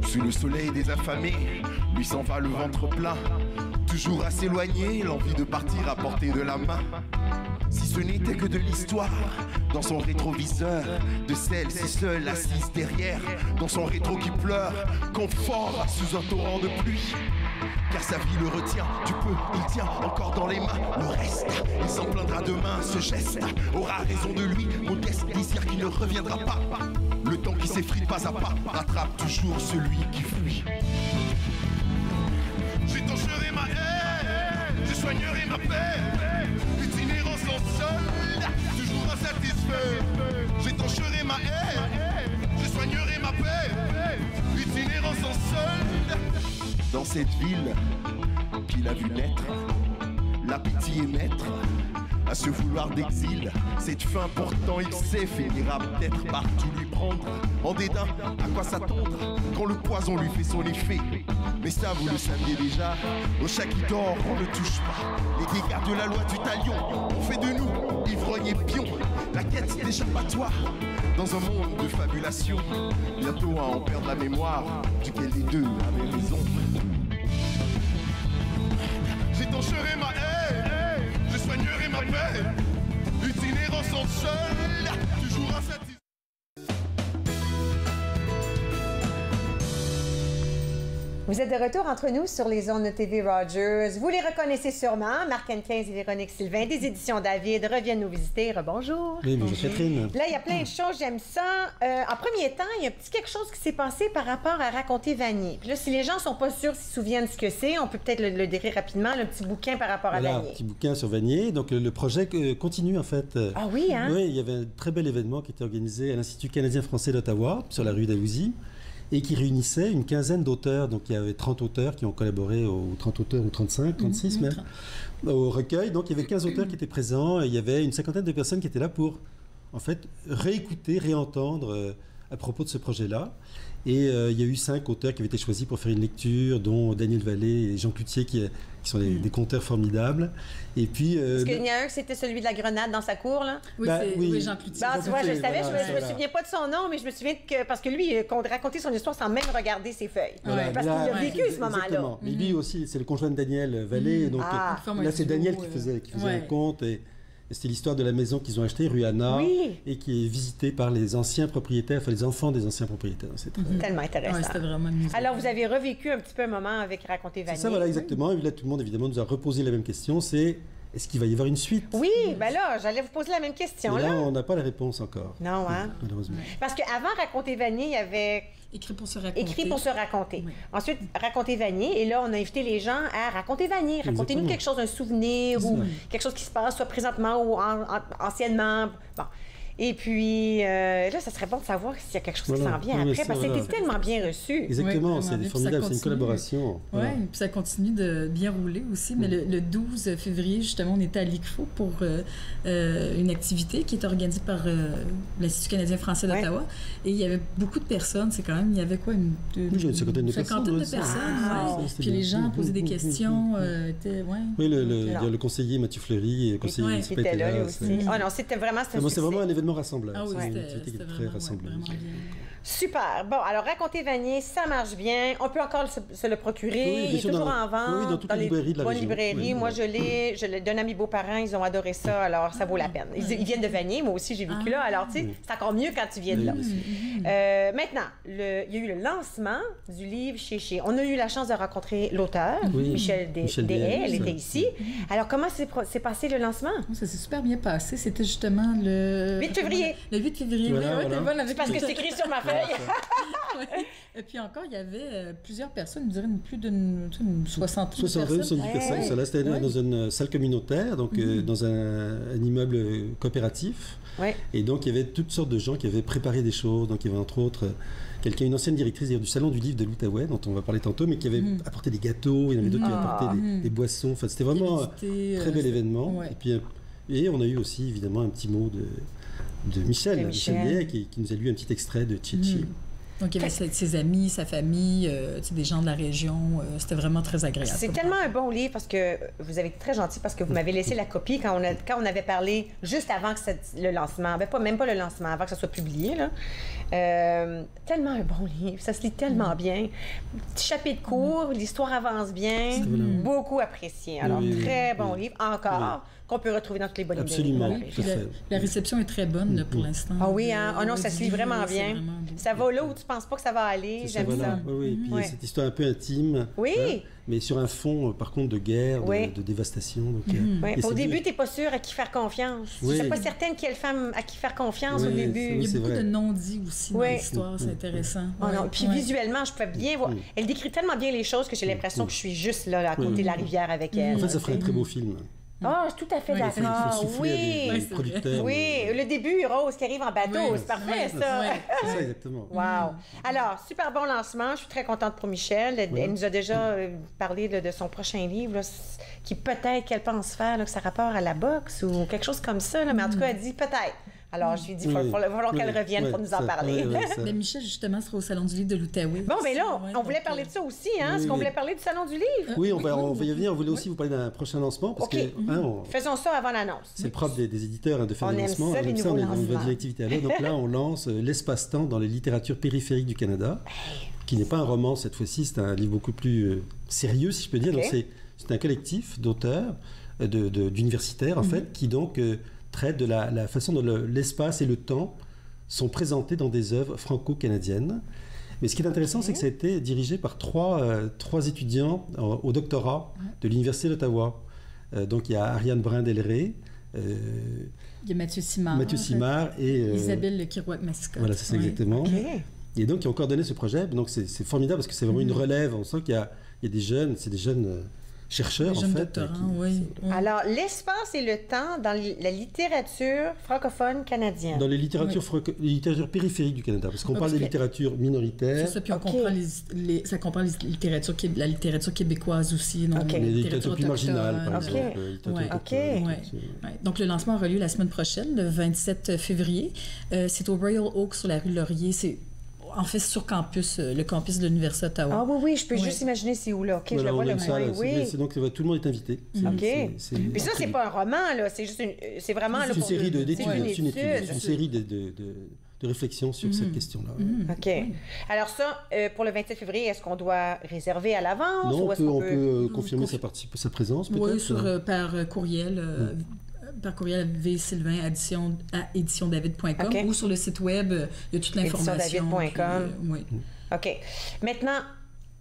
Sous le soleil des affamés, lui s'en va le ventre plein. Toujours à s'éloigner, l'envie de partir à portée de la main. Si ce n'était que de l'histoire, dans son rétroviseur, de celle si seule assise derrière, dans son rétro qui pleure, confort sous un torrent de pluie. Car sa vie le retient, du peu, il tient encore dans les mains. Le reste, il s'en plaindra demain, ce geste aura raison de lui, modeste désir qui ne reviendra pas. Le temps qui s'effrite pas à pas, rattrape toujours celui qui fuit. J'étancherai ma haine, je soignerai ma paix. Itinérant sans solde, toujours insatisfait. J'étancherai ma haine, je soignerai ma paix. Itinérant sans solde. Dans cette ville qu'il a vu naître, la pitié est maître. À ce vouloir d'exil, cette fin pourtant il sait finira peut-être par tout lui prendre. En dédain, à quoi s'attendre quand le poison lui fait son effet? Mais ça vous le saviez déjà, au chat qui dort on ne touche pas. Les dégâts de la loi du talion ont fait de nous ivrognes et pions. La quête d'échappatoire dans un monde de fabulation, bientôt à en perdre la mémoire duquel les deux avaient raison. J'étancherai ma haine, je soignerai ma paix. Itinérant sans seul, toujours insatisfait. Vous êtes de retour entre nous sur les ondes de TV Rogers. Vous les reconnaissez sûrement. Marc Hennequin et Véronique Sylvain, des éditions David, reviennent nous visiter. Bonjour. Oui, bonjour Catherine. Là, il y a plein de choses, j'aime ça. En premier temps, il y a quelque chose qui s'est passé par rapport à Raconter Vanier. Puis là, si les gens ne sont pas sûrs, s'ils se souviennent ce que c'est, on peut peut-être le décrire rapidement, le petit bouquin par rapport à Vanier. Un petit bouquin sur Vanier. Donc, le projet continue, en fait. Ah oui, hein? Oui, il y avait un très bel événement qui était organisé à l'Institut canadien-français d'Ottawa, sur la rue d'Alousie, et qui réunissait une quinzaine d'auteurs. Donc, il y avait 30 auteurs qui ont collaboré, 30 auteurs ou 35, 36 même, au recueil. Donc, il y avait 15 auteurs qui étaient présents et il y avait une cinquantaine de personnes qui étaient là pour, en fait, réécouter, réentendre à propos de ce projet-là. Et il y a eu 5 auteurs qui avaient été choisis pour faire une lecture, dont Daniel Vallée et Jean Cloutier, qui sont des conteurs formidables. Et puis... Est-ce qu'il y en a un, c'était celui de la grenade dans sa cour, là? Oui, oui, Jean Cloutier. Tu vois, je savais, je me souviens pas de son nom, mais je me souviens que... Parce que lui, il racontait son histoire sans même regarder ses feuilles. Voilà, parce qu'il a vécu ce moment-là. Exactement. Mais lui aussi, c'est le conjoint de Daniel Vallée. Donc là, c'est Daniel qui faisait un conte. Et c'était l'histoire de la maison qu'ils ont achetée, rue Anna, et qui est visitée par les anciens propriétaires, enfin les enfants des anciens propriétaires. C'est tellement intéressant. C'était vraiment amusant. Alors, vous avez revécu un petit peu un moment avec Raconter Vanier. C'est ça, voilà, exactement. Et là, tout le monde, évidemment, nous a reposé la même question. C'est, est-ce qu'il va y avoir une suite? Oui, ben là, j'allais vous poser la même question. Et là, on n'a pas la réponse encore. Non, hein? Malheureusement. Parce qu'avant Raconter Vanier, il y avait... Écrit pour se raconter. Écrit pour se raconter. Oui. Ensuite, Raconter Vanier. Et là, on a invité les gens à raconter Vanier. Racontez-nous Exactement. quelque chose, un souvenir ou quelque chose qui se passe, soit présentement ou anciennement. Bon. Et puis, là, ça serait bon de savoir s'il y a quelque chose qui s'en vient après, parce que c'était tellement bien reçu. Exactement, Oui, c'est vraiment, formidable, puis ça c'est une collaboration. Oui, Voilà. puis ça continue de bien rouler aussi. Mais le 12 février, justement, on était à l'ICFO pour une activité qui est organisée par l'Institut canadien-français d'Ottawa. Et il y avait beaucoup de personnes. C'est quand même, il y avait quoi, une cinquantaine de personnes. Puis les gens posaient des questions. Oui, le conseiller Mathieu Fleury et le conseiller qui était là, lui aussi. Ah non, c'était vraiment... C'est vraiment un événement rassembleur. Ah oui, c'était très rassembleur. Super. Bon, alors, Raconter Vanier, ça marche bien. On peut encore se le procurer. Il est toujours en vente. Oui, dans toutes les librairies de la région. Librairies. Moi, je l'ai donné à mes beaux-parents. Ils ont adoré ça. Alors, ça vaut la peine. Ils viennent de Vanier. Moi aussi, j'ai vécu là. Alors, tu sais, c'est encore mieux quand tu viens de là. Maintenant, il y a eu le lancement du livre chez. On a eu la chance de rencontrer l'auteur, Michel Deshaies. Elle était ici. Alors, comment s'est passé le lancement? Ça s'est super bien passé. C'était justement le... 8 février. Le 8 février, C'est parce que c'est écrit sur ma feuille. Et puis encore, il y avait plusieurs personnes, je dirais plus d'une soixantaine de personnes. 70 personnes. Ça, là, c'était dans une salle communautaire, donc dans un immeuble coopératif. Et donc, il y avait toutes sortes de gens qui avaient préparé des choses. Donc, il y avait entre autres une ancienne directrice du Salon du Livre de l'Outaouais, dont on va parler tantôt, mais qui avait apporté des gâteaux. Il y en avait d'autres qui avaient apporté des boissons. Enfin, c'était vraiment un très bel événement. Et on a eu aussi, évidemment, un petit mot de Michel Deshaies, qui nous a lu un petit extrait de Tchétchi. Donc, il y avait ses amis, sa famille, des gens de la région. C'était vraiment très agréable. C'est tellement un bon livre parce que vous avez été très gentil parce que vous m'avez laissé la copie quand on avait parlé juste avant que le lancement, même pas le lancement, avant que ça soit publié. Là. Tellement un bon livre. Ça se lit tellement bien. Petit chapitre court, l'histoire avance bien. Beaucoup apprécié. Alors, très bon livre. Encore. Qu'on peut retrouver dans toutes les bonnes librairies. Absolument. La réception est très bonne pour l'instant. Ah oui, hein? Oh non, ça se lit vraiment bien. Ça va là où tu penses pas que ça va aller. J'aime ça. Oui, et puis cette histoire un peu intime. Oui. Mais sur un fond, par contre, de guerre, de dévastation. Donc, au début, tu n'es pas sûr à qui faire confiance. Je ne suis pas certaine quelle femme à qui faire confiance au début. Il y a beaucoup de non-dits aussi dans l'histoire, c'est intéressant. Puis visuellement, je peux bien voir. Elle décrit tellement bien les choses que j'ai l'impression que je suis juste là, à côté de la rivière avec elle. En fait, ça ferait un très beau film. Ah, je suis tout à fait d'accord. Oui, le début, Rose qui arrive en bateau, c'est parfait, ça. C'est ça, exactement. Wow. Alors, super bon lancement. Je suis très contente pour Michel. Elle nous a déjà parlé de son prochain livre, là, qui peut-être qu'elle pense faire, là, que ça rapporte à la boxe ou quelque chose comme ça. Là. Mais en tout cas, elle dit peut-être. Alors, je lui dis, il va falloir qu'elle revienne pour nous en parler. Mais Michel, justement, sera au Salon du Livre de l'Outaouais. Bon, bien là, on voulait parler de ça aussi, hein? Est-ce qu'on voulait parler du Salon du Livre? Oui, on va y venir. On voulait aussi vous parler d'un prochain lancement. Parce que, faisons ça avant l'annonce. C'est le propre des éditeurs de faire des lancements. On aime ça, on va dire activité à l'heure. Donc là, on lance L'espace-temps dans les littératures périphériques du Canada, qui n'est pas un roman cette fois-ci, c'est un livre beaucoup plus sérieux, si je peux dire. Donc c'est un collectif d'auteurs, d'universitaires, en fait, qui donc... traite de la façon dont l'espace et le temps sont présentés dans des œuvres franco-canadiennes. Mais ce qui est intéressant, c'est que ça a été dirigé par trois étudiants au doctorat de l'Université d'Ottawa. Donc, il y a Ariane Brin-Delray. Il y a Mathieu Simard. Et Isabelle Kirouac-Mascotte. Voilà, c'est ça exactement. Et donc, ils ont coordonné ce projet. Donc, c'est formidable parce que c'est vraiment une relève. On sent qu'il y a des jeunes, c'est des jeunes... chercheurs, en fait. Alors, l'espace et le temps dans la littérature francophone canadienne. Dans les littératures périphériques du Canada, parce qu'on parle des littératures minoritaires. C'est ça, puis on comprend ça comprend la littérature québécoise aussi. Donc les littératures plus marginales, par exemple. Donc, le lancement aura lieu la semaine prochaine, le 27 février. C'est au Royal Oak, sur la rue Laurier. C'est en fait sur campus, le campus de l'Université d'Ottawa. Ah oui, je peux juste imaginer c'est où là. OK, je le vois le coin. Donc tout le monde est invité. OK. Puis ça, c'est pas un roman, là. C'est juste c'est vraiment... C'est une série d'études. C'est une série de réflexions sur cette question-là. OK. Alors ça, pour le 27 février, est-ce qu'on doit réserver à l'avance? Non, on peut confirmer sa présence, peut-être? Oui, par courriel. Par courriel vsylvain@éditiondavid.com ou sur le site web, il y a toute l'information. éditiondavid.com. Oui. OK. Maintenant,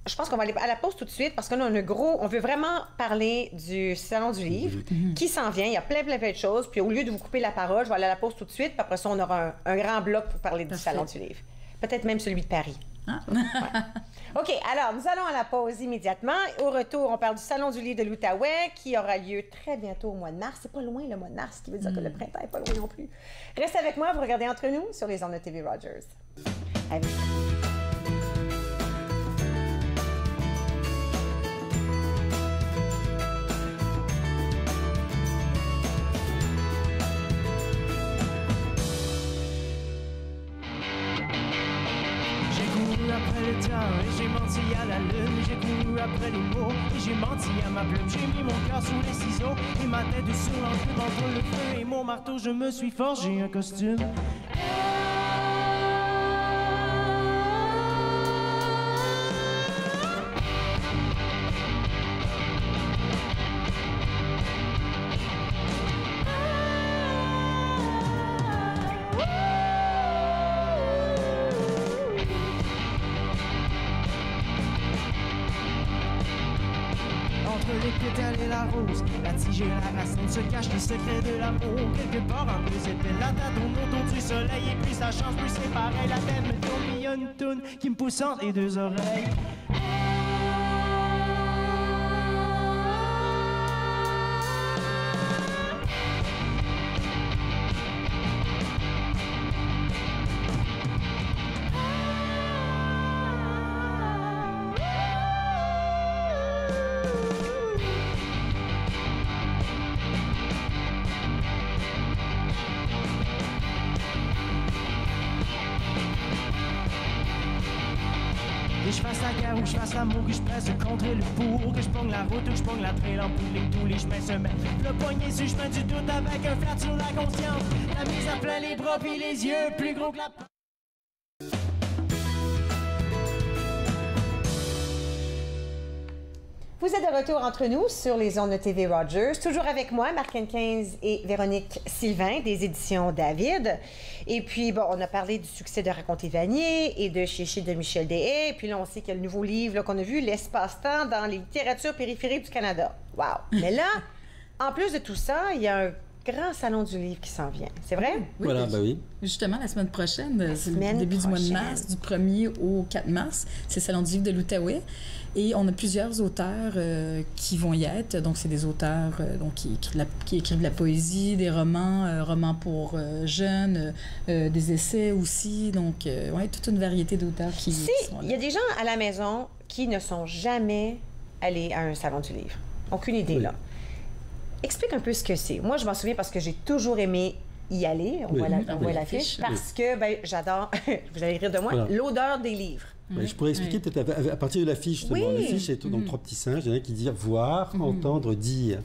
je pense qu'on va aller à la pause tout de suite parce qu'on a on veut vraiment parler du Salon du Livre qui s'en vient. Il y a plein de choses. Puis au lieu de vous couper la parole, je vais aller à la pause tout de suite. Puis après ça, on aura un grand bloc pour parler du Salon du Livre. Peut-être même celui de Paris. Ah. Ouais. OK, alors nous allons à la pause immédiatement. Au retour, on parle du Salon du Livre de l'Outaouais qui aura lieu très bientôt au mois de mars. C'est pas loin le mois de mars, ce qui veut dire que le printemps n'est pas loin non plus. Restez avec moi, vous regardez Entre nous sur les ondes de TV Rogers. Avec... Après le temps et j'ai menti à la lune. J'ai couru après les mots et j'ai menti à ma plume. J'ai mis mon cœur sous les ciseaux et ma tête sous l'enclume. Entre le feu et mon marteau, je me suis forgé un costume. Les pétales et la rose, la tige et la racine se cachent les secrets de l'amour. Quelque part un peu épais, la date autour du soleil. Et plus ça change, plus c'est pareil. La même tourne, il y a une toune qui me pousse entre les deux oreilles. Et je fasse la guerre ou je fasse l'amour, que je presse contre le bourg, que je pogne la route ou que je pogne la traîne en pouling, tous les chemins se mettent. Le poignet sur le chemin du doute avec un flat sur la conscience. La mise à plein les bras puis les yeux plus gros que la... Vous êtes de retour entre nous sur les ondes de TV Rogers. Toujours avec moi, Marc Henquins et Véronique Sylvain des éditions David. Et puis, bon, on a parlé du succès de Raconter Vanier et de Chéché de Michel Deshaies. Et puis là, on sait qu'il y a le nouveau livre qu'on a vu, L'espace-temps dans les littératures périphériques du Canada. Wow! Mais là, en plus de tout ça, il y a un grand salon du livre qui s'en vient. C'est vrai? Oui, voilà, bah oui. Justement, la semaine prochaine, c'est le début du mois de mars, du 1er au 4 mars, c'est le Salon du livre de l'Outaouais. Et on a plusieurs auteurs qui vont y être. Donc, c'est des auteurs qui écrivent de la poésie, des romans, romans pour jeunes, des essais aussi. Donc, ouais, toute une variété d'auteurs qui sont là. Il y a des gens à la maison qui ne sont jamais allés à un salon du livre. Aucune idée, là. Explique un peu ce que c'est. Moi, je m'en souviens parce que j'ai toujours aimé y aller. On voit l'affiche. Parce que, ben, j'adore, vous allez rire de moi, l'odeur des livres. Je pourrais expliquer peut-être à partir de l'affiche. L'affiche est donc 3 petits singes. Il y en a qui disent voir, entendre, dire.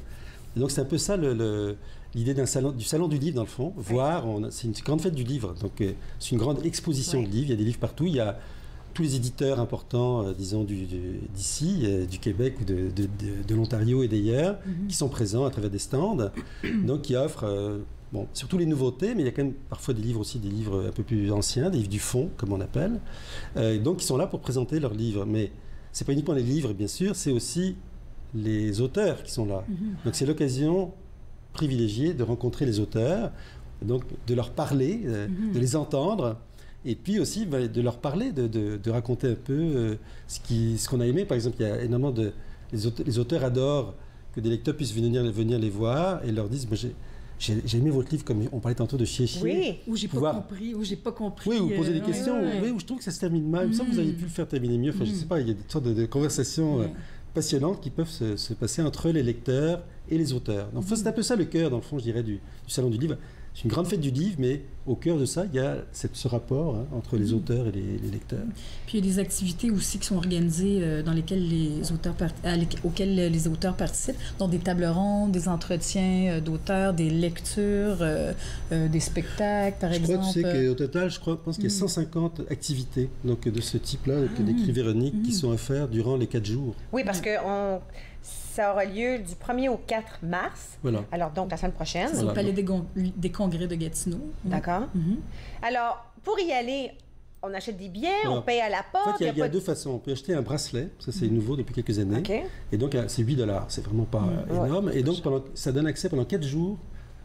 Et donc c'est un peu ça l'idée du salon du livre dans le fond. Voir, c'est une grande fête du livre. Donc c'est une grande exposition de livres. Il y a des livres partout. Il y a tous les éditeurs importants, disons d'ici, du Québec ou de l'Ontario et d'ailleurs, qui sont présents à travers des stands. Donc qui offrent bon, surtout les nouveautés, mais il y a quand même parfois des livres aussi, des livres un peu plus anciens, des livres du fond, comme on appelle. Donc, ils sont là pour présenter leurs livres. Mais ce n'est pas uniquement les livres, bien sûr, c'est aussi les auteurs qui sont là. Donc, c'est l'occasion privilégiée de rencontrer les auteurs, donc de leur parler, de les entendre, et puis aussi de leur parler, de raconter un peu ce qu'on a aimé. Par exemple, il y a énormément de... Les auteurs adorent que des lecteurs puissent venir les voir et leur disent... J'ai aimé votre livre, comme on parlait tantôt de Chéché. Oui, où j'ai pas compris, où j'ai pas compris. Oui, ou poser des questions, où je trouve que ça se termine mal. Il me semble que vous auriez pu le faire terminer mieux. Enfin, je sais pas, il y a des sortes de conversations passionnantes qui peuvent se passer entre les lecteurs et les auteurs. Donc, c'est un peu ça le cœur, dans le fond, je dirais, du Salon du livre. C'est une grande fête du livre, mais au cœur de ça, il y a ce rapport entre les auteurs et les lecteurs. Puis il y a des activités aussi qui sont organisées dans lesquelles auxquelles les auteurs participent, donc des tables rondes, des entretiens d'auteurs, des lectures, des spectacles, par exemple. Je crois qu'au total, je pense qu'il y a 150 activités donc, de ce type-là, que décrit Véronique, qui sont à faire durant les 4 jours. Oui, parce que ça aura lieu du 1er au 4 mars. Voilà. Alors, donc, la semaine prochaine. C'est au Palais des Congrès de Gatineau. D'accord. Alors, pour y aller, on achète des billets, Alors, on paye à la porte. En fait, il y a deux façons. On peut acheter un bracelet, ça c'est nouveau depuis quelques années. OK. Et donc, c'est $8. C'est vraiment pas énorme. Et donc, ça donne accès pendant 4 jours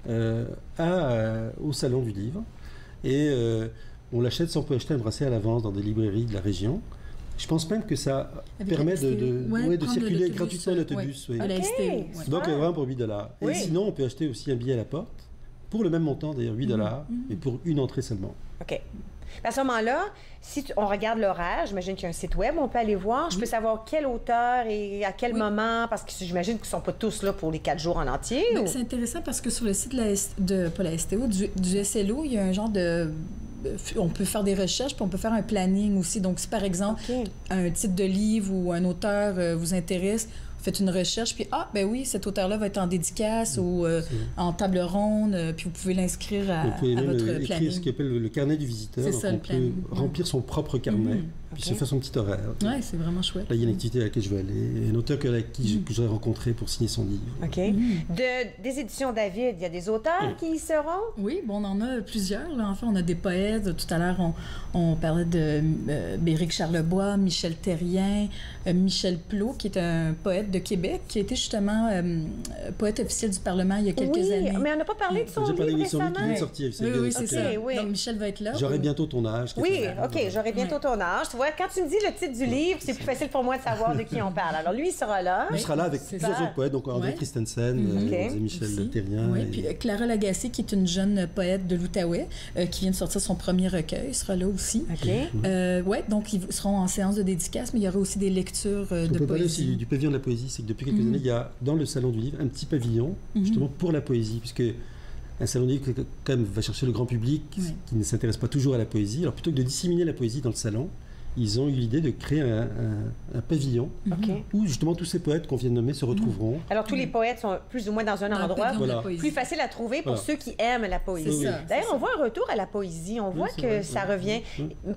au Salon du Livre. Et on l'achète, on peut acheter un bracelet à l'avance dans des librairies de la région. Je pense même que ça permet de circuler gratuitement en autobus. À la STO. Ouais. Donc, vraiment pour $8. Oui. Et sinon, on peut acheter aussi un billet à la porte, pour le même montant, d'ailleurs, $8, mais pour une entrée seulement. OK. À ce moment-là, si on regarde l'horaire, j'imagine qu'il y a un site web, on peut aller voir. Je peux savoir quel auteur et à quel moment, parce que j'imagine qu'ils ne sont pas tous là pour les 4 jours en entier. Ou... C'est intéressant parce que sur le site pas la STO, du SLO, il y a un genre de... On peut faire des recherches, puis on peut faire un planning aussi. Donc, si par exemple, un titre de livre ou un auteur vous intéresse, faites une recherche, puis ben oui, cet auteur-là va être en dédicace ou en table ronde, puis vous pouvez l'inscrire à votre planning. Vous pouvez écrire ce qu'on appelle le carnet du visiteur. C'est donc ça, on peut remplir son propre carnet, puis se faire son petit horaire. Oui, c'est vraiment chouette. Là, il y a une activité à laquelle je vais aller, un auteur que j'aurais rencontré pour signer son livre. OK. Des éditions David, il y a des auteurs qui y seront? Oui, bon, on en a plusieurs. Là. Enfin, on a des poètes. Tout à l'heure, on parlait de Éric Charlebois, Michel Terrien, Michel Plot, qui est un poète de Québec, qui a été justement poète officiel du Parlement il y a quelques années. Mais on n'a pas parlé de son livre récemment. J'ai parlé de son livre qui vient de sortir. Oui, c'est ça. Donc, Michel va être là. J'aurai bientôt ton âge. Oui, OK, j'aurai bientôt ton âge. Tu vois, quand tu me dis le titre du livre, c'est plus facile pour moi de savoir de qui on parle. Alors, lui, il sera là. Il sera là avec plusieurs autres poètes, donc André Christensen, Michel Terrien. Oui, puis Clara Lagacé, qui est une jeune poète de l'Outaouais, qui vient de sortir son premier recueil, sera là aussi. OK. Oui, donc ils seront en séance de dédicace, mais il y aura aussi des lectures de poésie. On peut parler aussi du pavillon de la poésie. C'est que depuis quelques années, il y a dans le Salon du Livre un petit pavillon, justement pour la poésie, puisque un salon du livre quand même va chercher le grand public qui ne s'intéresse pas toujours à la poésie. Alors plutôt que de disséminer la poésie dans le salon, ils ont eu l'idée de créer un pavillon où justement tous ces poètes qu'on vient de nommer se retrouveront. Alors tous les poètes sont plus ou moins dans un endroit plus facile à trouver pour ceux qui aiment la poésie. D'ailleurs, on voit un retour à la poésie. On voit que ça revient.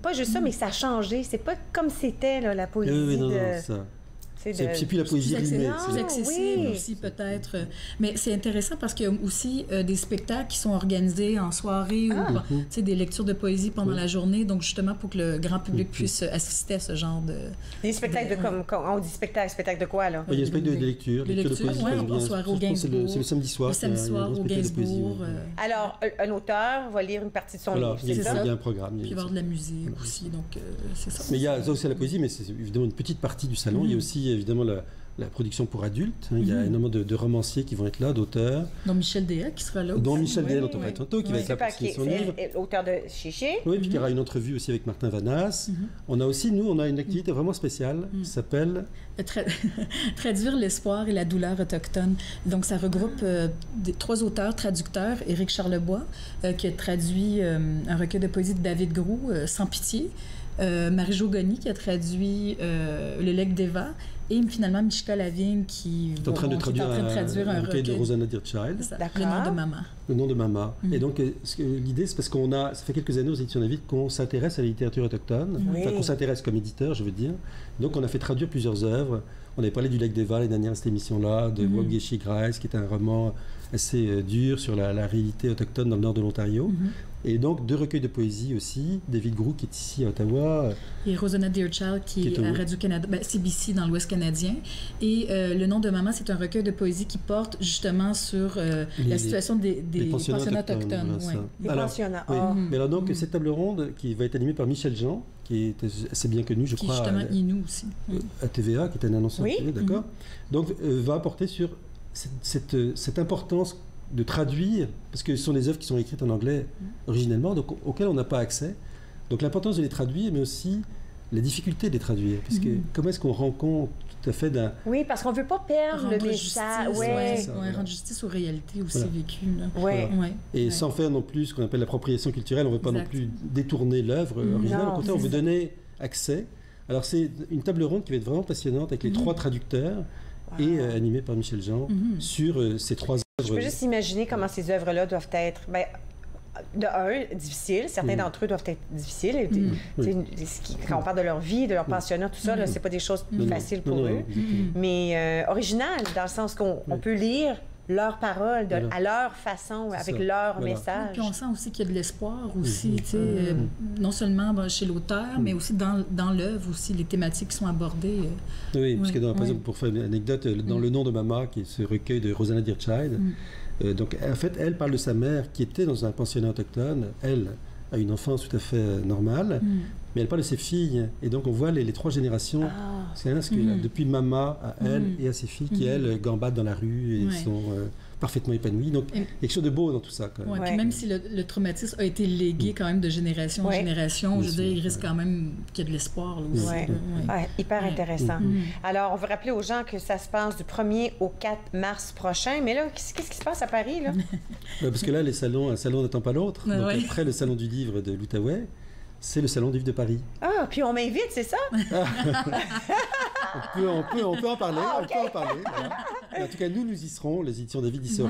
Pas juste ça, mais ça a changé. C'est pas comme c'était là, la poésie. C'est plus la poésie rimée. Plus accessible aussi, peut-être. Mais c'est intéressant parce qu'il y a aussi des spectacles qui sont organisés en soirée ou des lectures de poésie pendant la journée. Donc, justement, pour que le grand public puisse assister à ce genre de... Des spectacles on dit spectacle de quoi, là? Il y a des spectacles de lecture. Des lectures, en soirée au Gainsbourg. C'est le samedi soir. Le samedi soir au Gainsbourg. Alors, un auteur va lire une partie de son livre, c'est ça? Il y a un programme. Puis il va y avoir de la musique aussi, donc c'est ça. Mais il y a aussi la poésie, mais c'est évidemment une petite partie du salon. Il y a aussi évidemment la production pour adultes. Il y a énormément de romanciers qui vont être là, d'auteurs. Dont Michel Déa qui sera là aussi. Dont Michel Déa, dont on va tantôt, qui va être là pour signer son livre. Auteur de Chiché. Oui, puis il y aura une entrevue aussi avec Martin Vanasse. On a aussi, nous, on a une activité vraiment spéciale qui s'appelle... Traduire l'espoir et la douleur autochtone. Donc, ça regroupe 3 auteurs, traducteurs. Éric Charlebois, qui a traduit un recueil de poésie de David Groux, Sans pitié. Marie-Jo Goni, qui a traduit Le Legs d'Eva. Et finalement, Michka Lavigne qui est en train de traduire un recueil de Rosanna Dearchild. Le nom de Mama. Le nom de Mama. Et donc, l'idée, c'est parce ça fait quelques années aux éditions David qu'on s'intéresse à la littérature autochtone. Enfin, qu'on s'intéresse comme éditeur, je veux dire. Donc, on a fait traduire plusieurs œuvres. On avait parlé du Lac d'Eva l'année dernière à cette émission-là, de Woggeshi Grice, qui est un roman assez dur sur la réalité autochtone dans le nord de l'Ontario. Et donc, 2 recueils de poésie aussi. David Groux, qui est ici à Ottawa. Et Rosanna Dearchild, qui est à Radio-Canada, CBC dans l'Ouest canadien. Et Le nom de Maman, c'est un recueil de poésie qui porte justement sur la situation des pensionnats autochtones. Les pensionnats. Mais alors donc, cette table ronde qui va être animée par Michel Jean, qui est assez bien connu, je crois. Qui est justement Inou aussi. À TVA, qui est un annonceur TV, d'accord. Donc, va apporter sur cette importance de traduire, parce que ce sont des œuvres qui sont écrites en anglais originellement, donc auxquelles on n'a pas accès. Donc l'importance de les traduire, mais aussi la difficulté de les traduire. Parce que comment est-ce qu'on rend compte tout à fait d'un... Oui, parce qu'on ne veut pas perdre le message. Rendre justice aux réalités aussi vécues. Et sans faire non plus ce qu'on appelle l'appropriation culturelle, on ne veut pas non plus détourner l'œuvre originale. Au contraire, on veut donner accès. Alors c'est une table ronde qui va être vraiment passionnante avec les 3 traducteurs et animée par Michel Jean sur ces 3 œuvres. Je peux juste imaginer comment ces œuvres-là doivent être, difficiles. Certains d'entre eux doivent être difficiles. Quand on parle de leur vie, de leur pensionnat, tout ça, c'est pas des choses faciles pour eux. Mais originales, dans le sens qu'on peut lire leur parole, à leur façon, avec leur message. Puis on sent aussi qu'il y a de l'espoir aussi, tu sais, non seulement chez l'auteur, mais aussi dans l'œuvre aussi, les thématiques qui sont abordées. Oui, parce que par exemple, pour faire une anecdote, dans Le nom de Mama, qui est ce recueil de Rosanna Dearchild, donc en fait, elle parle de sa mère qui était dans un pensionnat autochtone. Elle a une enfance tout à fait normale, mais elle parle de ses filles. Et donc on voit les 3 générations, parce que depuis Mama à elle et à ses filles qui, elles, gambadent dans la rue et sont parfaitement épanouies. Donc il y a quelque chose de beau dans tout ça. Quand même. Puis même si le traumatisme a été légué quand même de génération en génération, je veux dire, il risque quand même qu'il y ait de l'espoir là aussi. Hyper intéressant. Alors, on veut rappeler aux gens que ça se passe du 1er au 4 mars prochain. Mais là, qu'est-ce qui se passe à Paris, là? Parce que là, un salon n'attend pas l'autre. Donc après le salon du livre de l'Outaouais, c'est le salon du livre de Paris. Ah, puis on m'invite, c'est ça? on peut en parler. On peut en parler. Voilà. En tout cas, nous y serons. Les éditions David y seront.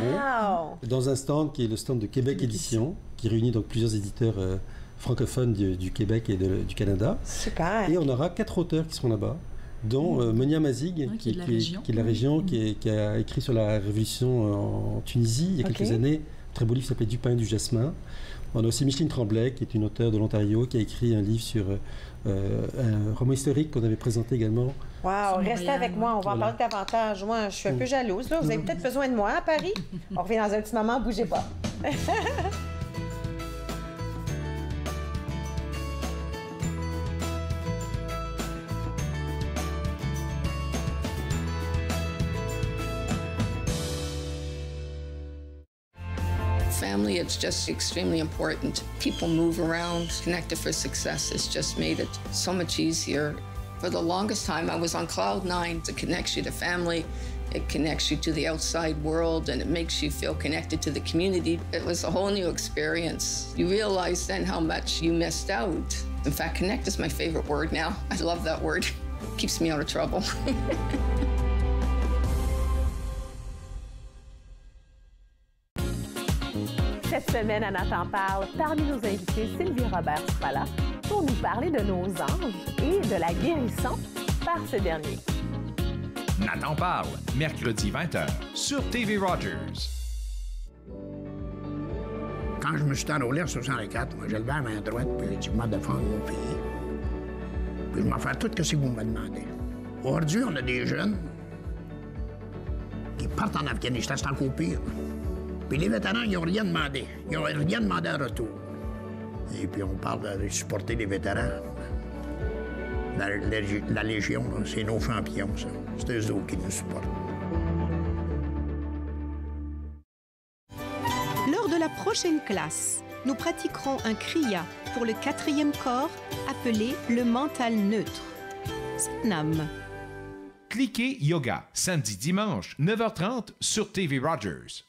Dans un stand qui est le stand de Québec Édition, qui réunit donc plusieurs éditeurs francophones du Québec et du Canada. Super. Et on aura 4 auteurs qui seront là-bas, dont Monia Mazig, qui est de la région, qui a écrit sur la révolution en Tunisie il y a quelques années. Un très beau livre qui s'appelait Du pain et du jasmin. On a aussi Micheline Tremblay, qui est une auteure de l'Ontario, qui a écrit un livre sur un roman historique qu'on avait présenté également. Wow, restez avec moi, on va en parler davantage. Moi, je suis un peu jalouse. Là. Vous avez peut-être besoin de moi à Paris. On revient dans un petit moment, bougez pas. Family, it's just extremely important. People move around, connected for success. It's just made it so much easier. For the longest time, I was on cloud 9. It connects you to family, it connects you to the outside world, and it makes you feel connected to the community. It was a whole new experience. You realize then how much you missed out. In fact, connect is my favorite word now. I love that word. It keeps me out of trouble. Cette semaine, à Nathan parle, parmi nos invités, Sylvie Robert sera là pour nous parler de nos anges et de la guérison par ce dernier. Nathan parle, mercredi 20h, sur TV Rogers. Quand je me suis enrôlé en 64, moi, j'ai levé la main droite, puis j'ai dit, je vais défendre mon pays. Puis je vais faire tout ce que vous me demandez. Aujourd'hui, on a des jeunes qui partent en Afghanistan, c'est encore pire. Puis les vétérans, ils n'ont rien demandé. Ils n'ont rien demandé en retour. Et puis on parle de supporter les vétérans. La Légion, c'est nos champions, ça. C'est eux autres qui nous supportent. Lors de la prochaine classe, nous pratiquerons un kriya pour le 4e corps appelé le mental neutre. Satnam. Cliquez Yoga, samedi-dimanche, 9h30 sur TV Rogers.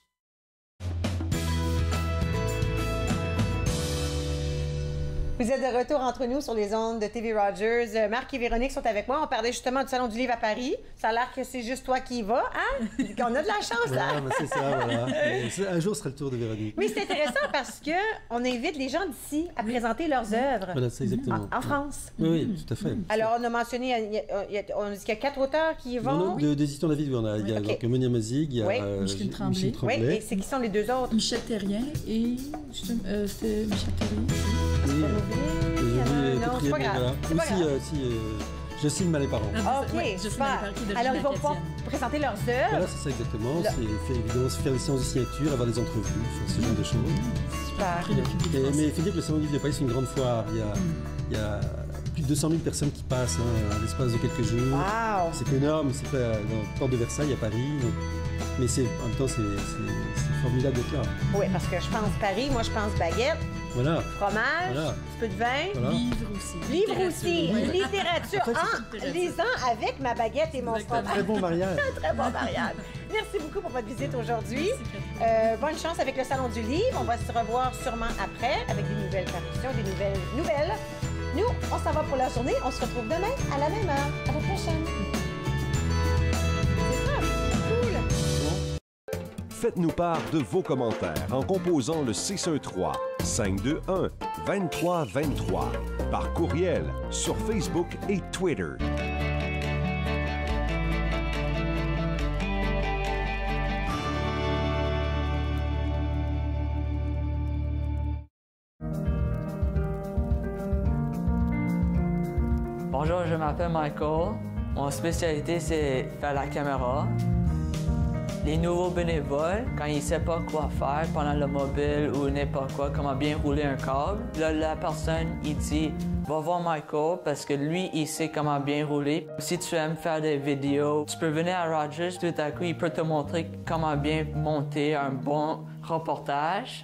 Vous êtes de retour entre nous sur les ondes de TV Rogers. Marc et Véronique sont avec moi. On parlait justement du Salon du Livre à Paris. Ça a l'air que c'est juste toi qui y vas, hein? On a de la chance, là. C'est ça, voilà. Un jour, ce sera le tour de Véronique. Mais c'est intéressant parce qu'on invite les gens d'ici à présenter leurs œuvres. Voilà, c'est exactement. En France. Oui, tout à fait. Alors, on a mentionné, on a dit qu'il y a 4 auteurs qui y vont. Des éditions David, il y a donc Monia Mazig, il y a Micheline Tremblay. Oui, et c'est qui sont les 2 autres? Michel Terrien et... c'était Michel Terrien. Non, c'est pas grave. Jocelyne Mallet-Parent. OK, super. Alors, ils vont pouvoir présenter leurs œuvres. Voilà, c'est ça exactement. C'est évidemment faire des séances de signature, avoir des entrevues, ce genre de choses. Super. Mais il faut dire que le Salon du Livre de Paris, c'est une grande foire. Il y a plus de 200 000 personnes qui passent à l'espace de quelques jours. Wow. C'est énorme. C'est pas dans la porte de Versailles, à Paris. Donc, mais en même temps, c'est formidable d'être là. Oui, parce que je pense Paris, moi je pense baguette. Voilà. Fromage, un petit peu de vin. Voilà. Livre aussi. Littérature. En fait, lisant avec ma baguette et mon fromage. Très bon mariage. Très bon mariage. Merci beaucoup pour votre visite aujourd'hui. Bonne chance avec le Salon du Livre. On va se revoir sûrement après avec des nouvelles parutions, des nouvelles. Nous, on s'en va pour la journée. On se retrouve demain à la même heure. À la prochaine. C'est ça. Cool. Faites-nous part de vos commentaires en composant le 613-521-2323 par courriel sur Facebook et Twitter. Bonjour, je m'appelle Michael. Mon spécialité, c'est faire la caméra. Les nouveaux bénévoles, quand ils ne savent pas quoi faire pendant le mobile ou n'importe quoi, comment bien rouler un câble, là, la personne, il dit « Va voir Michael parce que lui, il sait comment bien rouler. Si tu aimes faire des vidéos, tu peux venir à Rogers, tout à coup, il peut te montrer comment bien monter un bon reportage. »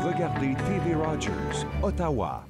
Regardez TV Rogers, Ottawa.